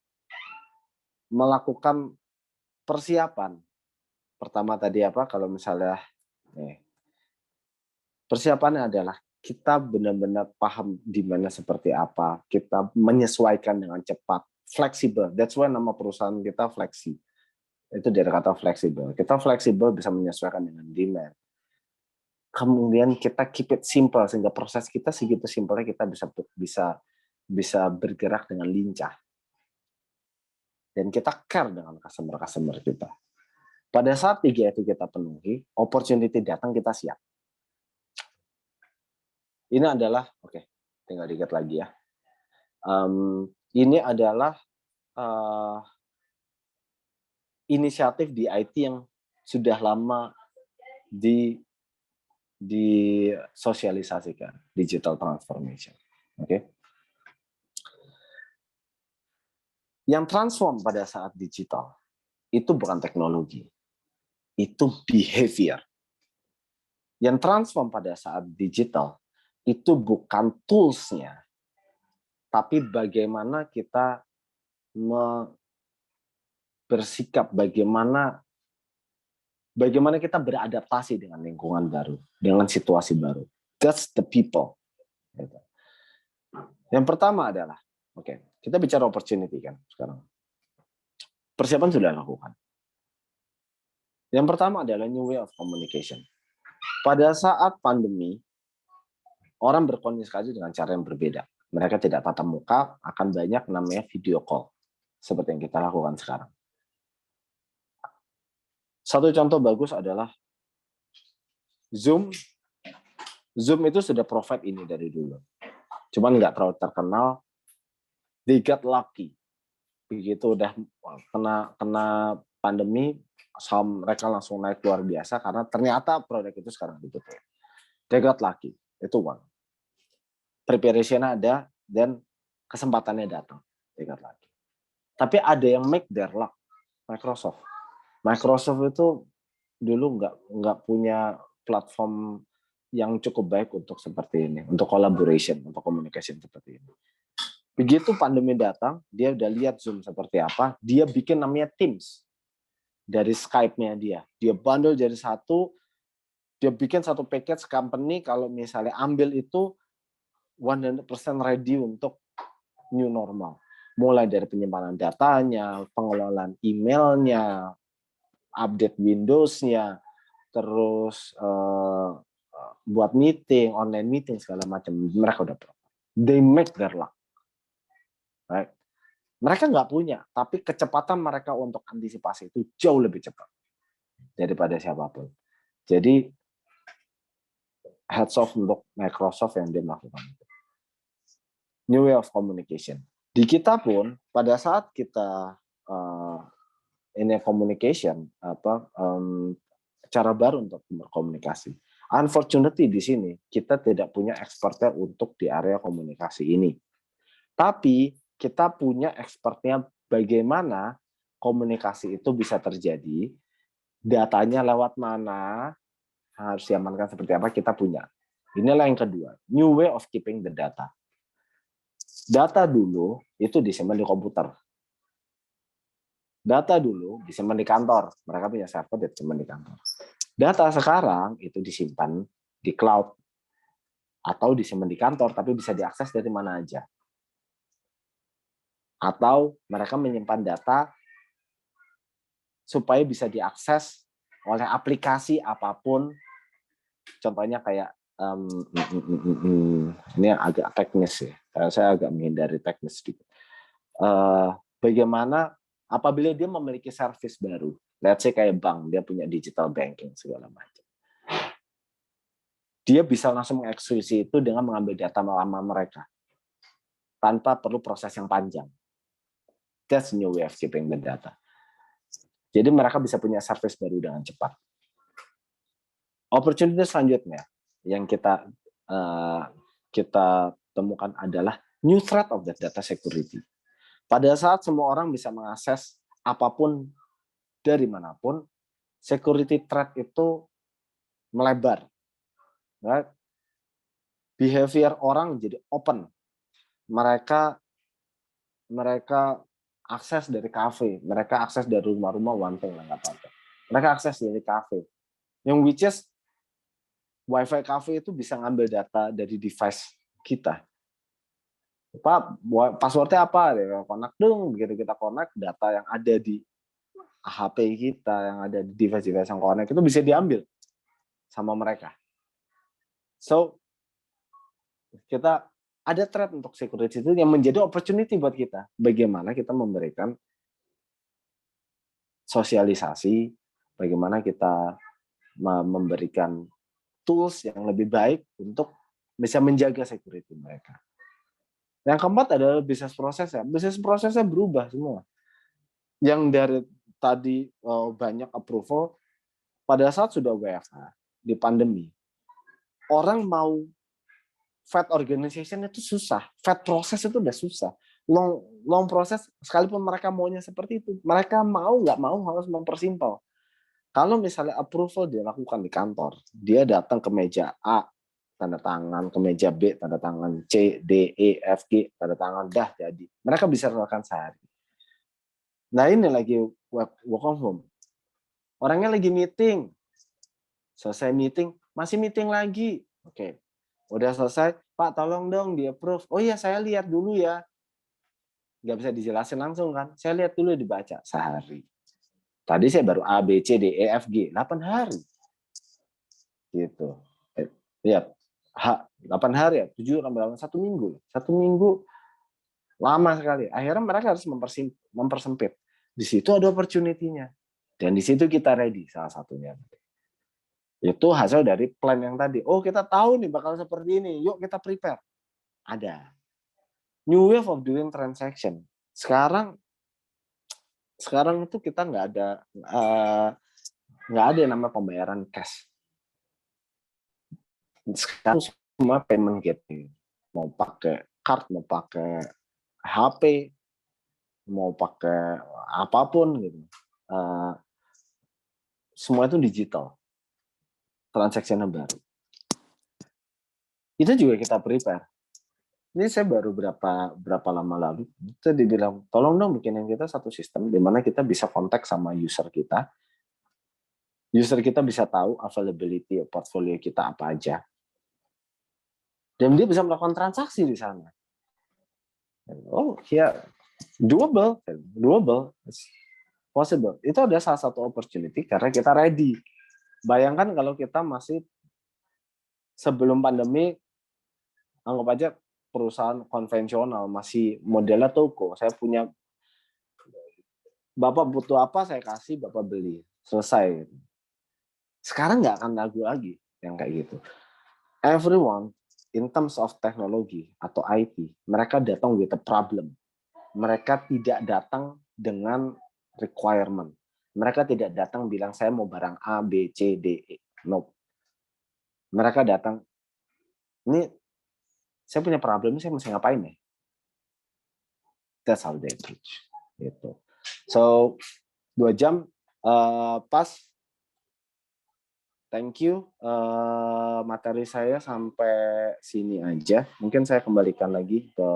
Speaker 1: melakukan persiapan. Pertama tadi apa? Kalau misalnya persiapannya adalah kita benar-benar paham di mana seperti apa, kita menyesuaikan dengan cepat, fleksibel. That's why nama perusahaan kita Flexi. Itu dari kata fleksibel. Kita fleksibel bisa menyesuaikan dengan demand. Kemudian kita keep it simple sehingga proses kita segitu simpelnya kita bisa bergerak dengan lincah. Dan kita care dengan customer kita. Pada saat 3 itu kita penuhi, opportunity datang kita siap. Ini adalah, oke, tinggal dikit lagi ya. Ini adalah inisiatif di IT yang sudah lama disosialisasikan, digital transformation. Oke. Yang transform pada saat digital itu bukan teknologi, itu behavior. Yang transform pada saat digital itu bukan tools-nya, tapi bagaimana kita bersikap, bagaimana kita beradaptasi dengan lingkungan baru, dengan situasi baru. That's the people. Yang pertama adalah, oke, kita bicara opportunity kan sekarang. Persiapan sudah dilakukan. Yang pertama adalah new way of communication. Pada saat pandemi, orang berkomunikasi dengan cara yang berbeda. Mereka tidak tatap muka, akan banyak namanya video call. Seperti yang kita lakukan sekarang. Satu contoh bagus adalah Zoom. Zoom itu sudah provide ini dari dulu. Cuman nggak terlalu terkenal. They got lucky. Begitu udah kena pandemi, saham mereka langsung naik luar biasa karena ternyata produk itu sekarang dibutuhkan. They got lucky. Itu one. Preparation ada dan kesempatannya datang. They got lucky. Tapi ada yang make their luck. Microsoft itu dulu nggak punya platform yang cukup baik untuk seperti ini, untuk collaboration, untuk communication seperti ini. Begitu pandemi datang, dia udah lihat Zoom seperti apa, dia bikin namanya Teams dari Skype-nya dia bundle jadi satu, dia bikin satu package company kalau misalnya ambil itu 100% ready untuk new normal. Mulai dari penyimpanan datanya, pengelolaan emailnya, update Windows-nya, terus buat meeting, online meeting segala macam. Mereka udah pro. They make their luck. right? Mereka nggak punya, tapi kecepatan mereka untuk antisipasi itu jauh lebih cepat daripada siapapun. Jadi heads off untuk Microsoft yang dia melakukan itu. New way of communication. Di kita pun pada saat kita ini communication cara baru untuk berkomunikasi. Unfortunately di sini kita tidak punya expertnya untuk di area komunikasi ini. Tapi kita punya expertnya bagaimana komunikasi itu bisa terjadi, datanya lewat mana, harus diamankan seperti apa, kita punya. Inilah yang kedua, new way of keeping the data. Data dulu itu disimpan di komputer. Data dulu disimpan di kantor. Mereka punya server disimpan di kantor. Data sekarang itu disimpan di cloud. Atau disimpan di kantor, tapi bisa diakses dari mana aja. Atau mereka menyimpan data supaya bisa diakses oleh aplikasi apapun. Contohnya kayak, ini agak teknis ya. Saya agak menghindari teknis sedikit. Bagaimana apabila dia memiliki service baru, let's say kayak bank, dia punya digital banking segala macam. Dia bisa langsung mengeksekusi itu dengan mengambil data lama mereka tanpa perlu proses yang panjang. That's new way of keeping the data. Jadi mereka bisa punya service baru dengan cepat. Opportunity selanjutnya yang kita temukan adalah new threat of the data security. Pada saat semua orang bisa mengakses apapun dari manapun, security threat itu melebar. Right? Behavior orang jadi open. Mereka akses dari kafe, mereka akses dari rumah-rumah, one thing lah, nggak apa-apa. Mereka akses dari kafe. Yang which is Wi-Fi cafe itu bisa ngambil data dari device kita. Pak, passwordnya apa? Connect dong. Begitu kita connect, data yang ada di HP kita, yang ada di device-device yang connect itu bisa diambil sama mereka. So, kita ada threat untuk security itu yang menjadi opportunity buat kita. Bagaimana kita memberikan sosialisasi, bagaimana kita memberikan tools yang lebih baik untuk bisa menjaga security mereka. Yang keempat adalah bisnis prosesnya. Bisnis prosesnya berubah semua. Yang dari tadi banyak approval, pada saat sudah WFH, di pandemi, orang mau fat organization itu susah. Fat proses itu udah susah. Long proses, sekalipun mereka maunya seperti itu, mereka mau nggak mau harus mempersimpel. Kalau misalnya approval dilakukan di kantor, dia datang ke meja A, tanda tangan, ke meja B, tanda tangan, C, D, E, F, G, tanda tangan, dah jadi. Mereka bisa lakukan sehari. Nah ini lagi work from home. Orangnya lagi meeting. Selesai meeting, masih meeting lagi. Oke. Udah selesai, Pak tolong dong di approve. Oh iya saya lihat dulu ya. Nggak bisa dijelasin langsung kan. Saya lihat dulu dibaca sehari. Tadi saya baru A, B, C, D, E, F, G. 8 hari. Gitu. Lihat. 8 hari ya. 7, 8, 1 minggu. 1 minggu lama sekali. Akhirnya mereka harus mempersempit. Di situ ada opportunity-nya. Dan di situ kita ready salah satunya. Itu hasil dari plan yang tadi. Oh kita tahu nih bakal seperti ini. Yuk kita prepare. Ada. New wave of doing transaction. Sekarang itu kita nggak ada yang namanya pembayaran cash. Sekarang semua payment gateway, mau pakai card, mau pakai HP, mau pakai apapun gitu, semua itu digital, transaksinya baru. Itu juga kita prepare. Ini saya baru berapa lama lalu, kita dibilang, tolong dong bikinin kita satu sistem di mana kita bisa kontak sama user kita. User kita bisa tahu availability portfolio kita apa aja. Dan dia bisa melakukan transaksi di sana. Oh, ya, doable, possible. Itu ada salah satu opportunity karena kita ready. Bayangkan kalau kita masih sebelum pandemi, anggap aja perusahaan konvensional, masih modelnya toko. Saya punya, Bapak butuh apa saya kasih, Bapak beli, selesai. Sekarang nggak akan lagu lagi yang kayak gitu. Everyone in terms of teknologi atau IT, mereka datang with a problem. Mereka tidak datang dengan requirement. Mereka tidak datang bilang saya mau barang A, B, C, D, E. No. Mereka datang, ini saya punya problem, saya mesti ngapain nih? That's how they approach. Gitu. So 2 jam pas. Thank you. Materi saya sampai sini aja. Mungkin saya kembalikan lagi ke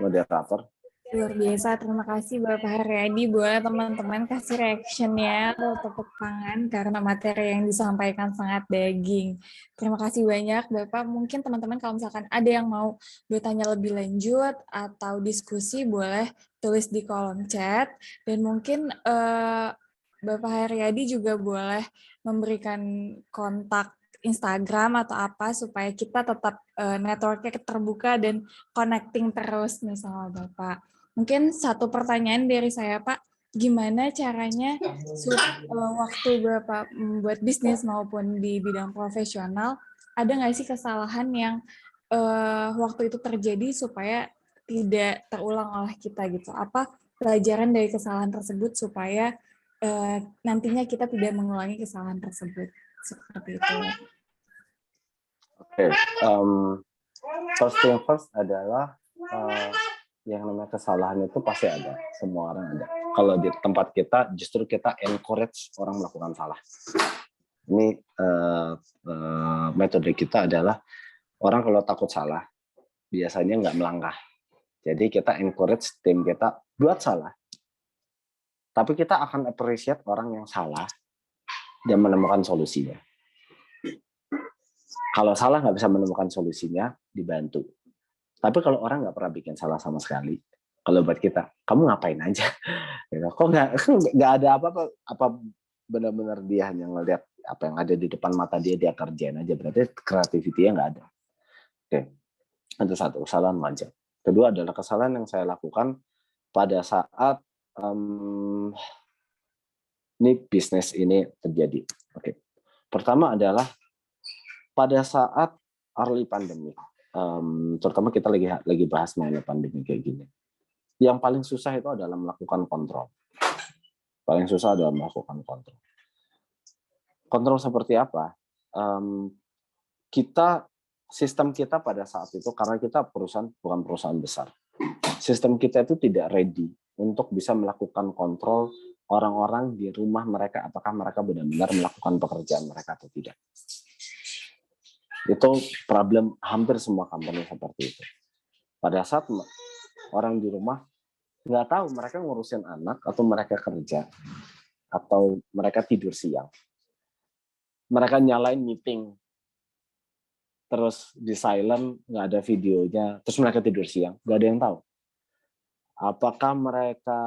Speaker 1: moderator.
Speaker 2: Luar biasa, terima kasih Bapak Haryadi. Boleh teman-teman kasih reaction-nya atau tepuk tangan karena materi yang disampaikan sangat daging. Terima kasih banyak Bapak. Mungkin teman-teman kalau misalkan ada yang mau bertanya lebih lanjut atau diskusi, boleh tulis di kolom chat. Dan mungkin Bapak Haryadi juga boleh memberikan kontak Instagram atau apa supaya kita tetap network-nya terbuka dan connecting terus nih sama Bapak. Mungkin satu pertanyaan dari saya, Pak. Gimana caranya waktu Bapak membuat bisnis maupun di bidang profesional, ada nggak sih kesalahan yang waktu itu terjadi supaya tidak terulang oleh kita gitu? Apa pelajaran dari kesalahan tersebut supaya nantinya kita tidak mengulangi kesalahan tersebut? Seperti itu.
Speaker 1: Oke. First thing first adalah yang namanya kesalahan itu pasti ada, semua orang ada. Kalau di tempat kita justru kita encourage orang melakukan salah. Ini metode kita adalah orang kalau takut salah biasanya nggak melangkah. Jadi kita encourage tim kita buat salah. Tapi kita akan appreciate orang yang salah dan menemukan solusinya. Kalau salah nggak bisa menemukan solusinya, dibantu. Tapi kalau orang nggak pernah bikin salah sama sekali, kalau buat kita, kamu ngapain aja? Kok nggak ada apa-apa? Apa benar-benar dia hanya ngelihat apa yang ada di depan mata dia kerjain aja? Berarti kreativitinya nggak ada. Oke, itu satu kesalahan wajar. Kedua adalah kesalahan yang saya lakukan pada saat ini bisnis ini terjadi. Oke, pertama adalah pada saat early pandemic. Terutama kita lagi bahas mengenai pandemi kayak gini. Yang paling susah itu adalah melakukan kontrol. Paling susah adalah melakukan kontrol. Kontrol seperti apa? Sistem kita pada saat itu, karena kita bukan perusahaan besar, sistem kita itu tidak ready untuk bisa melakukan kontrol orang-orang di rumah mereka, apakah mereka benar-benar melakukan pekerjaan mereka atau tidak. Itu problem hampir semua company seperti itu. Pada saat orang di rumah nggak tahu mereka ngurusin anak atau mereka kerja atau mereka tidur siang. Mereka nyalain meeting, terus di silent, nggak ada videonya, terus mereka tidur siang, nggak ada yang tahu. Apakah mereka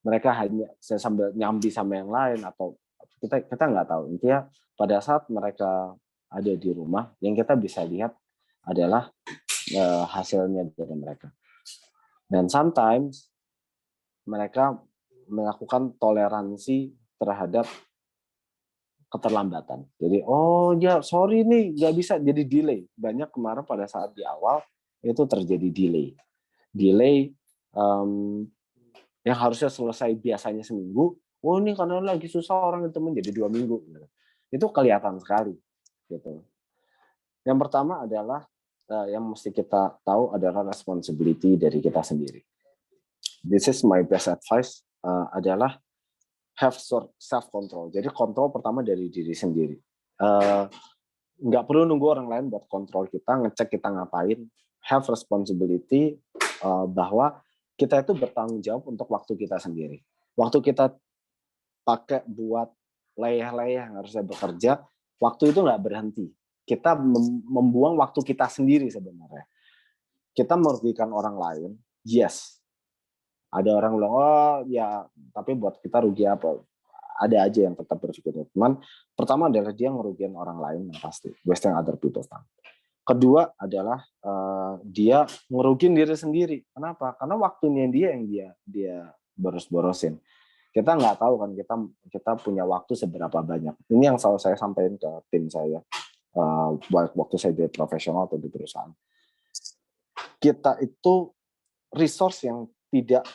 Speaker 1: mereka hanya sambil nyambi sama yang lain atau kita nggak tahu. Intinya pada saat mereka ada di rumah, yang kita bisa lihat adalah hasilnya dari mereka. Dan sometimes mereka melakukan toleransi terhadap keterlambatan. Jadi, oh ya sorry nih nggak bisa, jadi delay. Banyak kemarin pada saat di awal itu terjadi delay. Delay yang harusnya selesai biasanya seminggu, oh ini karena lagi susah orang itu menjadi 2 minggu. Itu kelihatan sekali. Gitu. Yang pertama adalah yang mesti kita tahu adalah responsibility dari kita sendiri. This is my best advice adalah have self control. Jadi kontrol pertama dari diri sendiri. Nggak perlu nunggu orang lain buat kontrol kita, ngecek kita ngapain. Have responsibility bahwa kita itu bertanggung jawab untuk waktu kita sendiri. Waktu kita pakai buat leyeh-leyeh yang harusnya bekerja, waktu itu nggak berhenti. Kita membuang waktu kita sendiri sebenarnya. Kita merugikan orang lain, yes. Ada orang bilang, oh ya, tapi buat kita rugi apa? ada aja yang tetap berpikir. Cuman pertama adalah dia ngerugiin orang lain yang pasti, wasting other people's time. Kedua adalah dia ngerugiin diri sendiri. Kenapa? Karena waktunya dia yang dia boros-borosin. Kita nggak tahu kan kita punya waktu seberapa banyak. Ini yang selalu saya sampaikan ke tim saya waktu saya jadi profesional atau di perusahaan. Kita itu resource yang tidak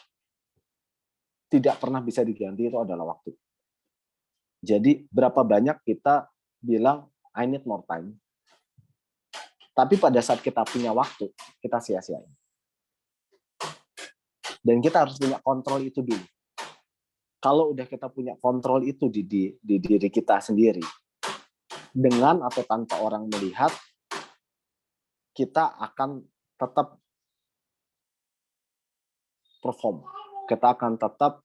Speaker 1: pernah bisa diganti itu adalah waktu. Jadi berapa banyak kita bilang I need more time. Tapi pada saat kita punya waktu, kita sia-siain. Dan kita harus punya kontrol itu dulu. Kalau udah kita punya kontrol itu di diri kita sendiri, dengan atau tanpa orang melihat, kita akan tetap perform. Kita akan tetap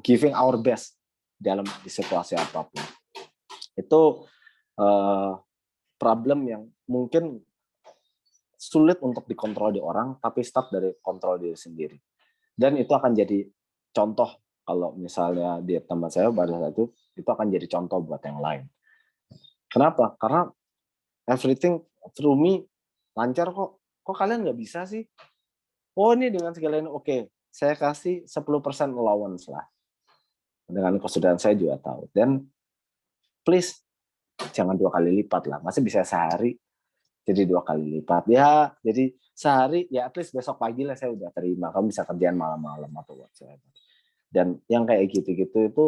Speaker 1: giving our best dalam situasi apapun. Itu problem yang mungkin sulit untuk dikontrol di orang, tapi start dari kontrol diri sendiri. Dan itu akan jadi contoh kalau misalnya di tempat saya pada saat itu akan jadi contoh buat yang lain. Kenapa? Karena everything through me lancar kok. Kok kalian nggak bisa sih? Oh ini dengan segala ini oke. Saya kasih 10% allowance lah. Dengan kesudahan saya juga tahu. Dan please jangan 2 kali lipat lah. Masih bisa sehari jadi 2 kali lipat. Ya, jadi sehari ya at least besok pagi lah saya udah terima. Kamu bisa kerjaan malam-malam atau whatsoever. Dan yang kayak gitu-gitu itu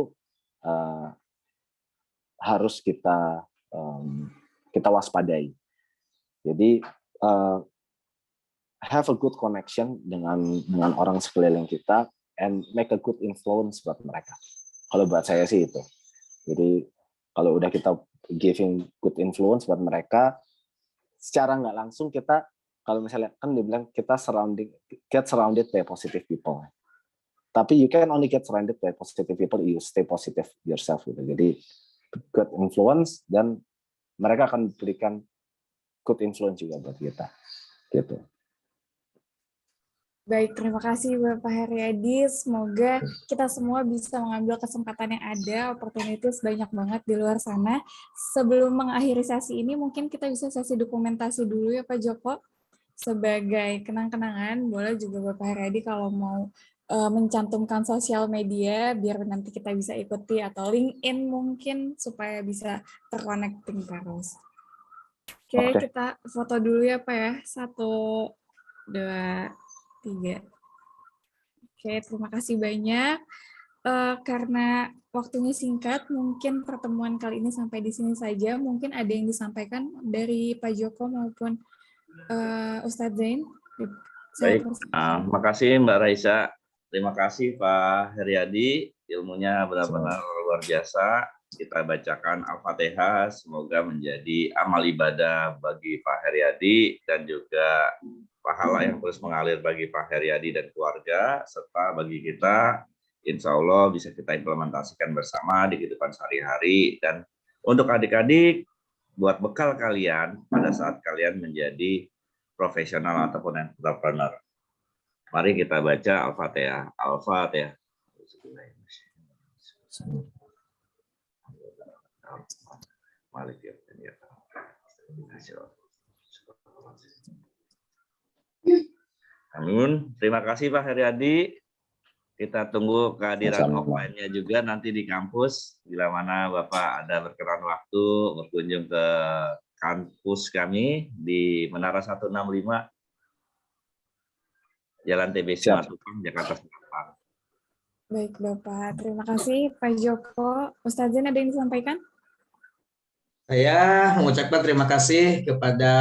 Speaker 1: harus kita waspadai. Jadi have a good connection dengan orang sekeliling kita and make a good influence buat mereka. Kalau buat saya sih itu. Jadi kalau udah kita giving good influence buat mereka, secara nggak langsung kita, kalau misalnya kan dibilang kita get surrounded by positive people. Tapi you can only get surrounded by positive people, you stay positive yourself gitu. Jadi good influence dan mereka akan berikan good influence juga buat kita. Gitu.
Speaker 2: Baik, terima kasih Bapak Haryadi. Semoga kita semua bisa mengambil kesempatan yang ada, opportunities banyak banget di luar sana. Sebelum mengakhiri sesi ini, mungkin kita bisa sesi dokumentasi dulu ya Pak Joko. Sebagai kenang-kenangan, boleh juga Bapak Haryadi kalau mau mencantumkan sosial media, biar nanti kita bisa ikuti, atau LinkedIn mungkin, supaya bisa terconnecting terus. Oke, kita foto dulu ya Pak ya. 1, 2, 3. Oke, terima kasih banyak. Karena waktunya singkat, mungkin pertemuan kali ini sampai di sini saja. Mungkin ada yang disampaikan dari Pak Joko maupun Ustadz Zain.
Speaker 3: Baik, terima kasih Mbak Raisa. Terima kasih Pak Haryadi. Ilmunya benar-benar luar biasa. Kita bacakan Al-Fatihah. Semoga menjadi amal ibadah bagi Pak Haryadi dan juga pahala yang terus mengalir bagi Pak Haryadi dan keluarga, serta bagi kita, insya Allah bisa kita implementasikan bersama di kehidupan sehari-hari. Dan untuk adik-adik, buat bekal kalian pada saat kalian menjadi profesional ataupun entrepreneur. Mari kita baca Al-Fatihah. Al-Fatihah. Amin. Terima kasih Pak Haryadi. Kita tunggu kehadiran offline-nya juga nanti di kampus. Bila mana Bapak ada berkenan waktu berkunjung ke kampus kami di Menara 165, Jalan TBC Matupang, Jakarta Selatan.
Speaker 2: Baik Bapak, terima kasih Pak Joko. Ustadz Zain ada yang disampaikan?
Speaker 5: Saya mengucapkan terima kasih kepada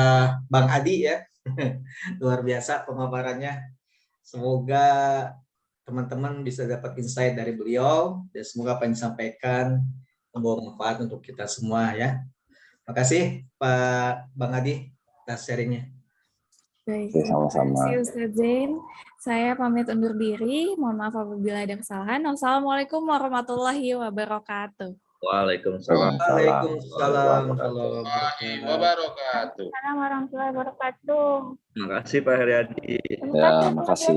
Speaker 5: Bang Adi ya. Luar biasa pemaparannya. Semoga teman-teman bisa dapat insight dari beliau dan semoga apa yang disampaikan membawa manfaat untuk kita semua ya. Terima kasih Pak Bang Adi atas sharingnya.
Speaker 2: Baik,
Speaker 1: sama-sama.
Speaker 2: terima kasih Ustadz Zain. Saya pamit undur diri. Mohon maaf apabila ada kesalahan. Wassalamualaikum warahmatullahi wabarakatuh.
Speaker 3: Waalaikumsalam.
Speaker 5: Waalaikumsalam
Speaker 4: warahmatullahi wabarakatuh.
Speaker 6: Assalamualaikum warahmatullahi wabarakatuh.
Speaker 3: Terima kasih Pak Haryadi.
Speaker 1: Ya, makasih.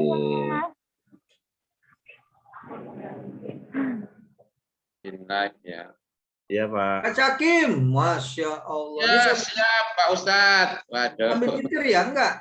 Speaker 4: In live ya.
Speaker 3: Iya Pak.
Speaker 5: Kak Cakim, Masya Allah.
Speaker 4: Ya, siap Pak Ustadz. Waduh.
Speaker 5: Ambil titir ya, enggak?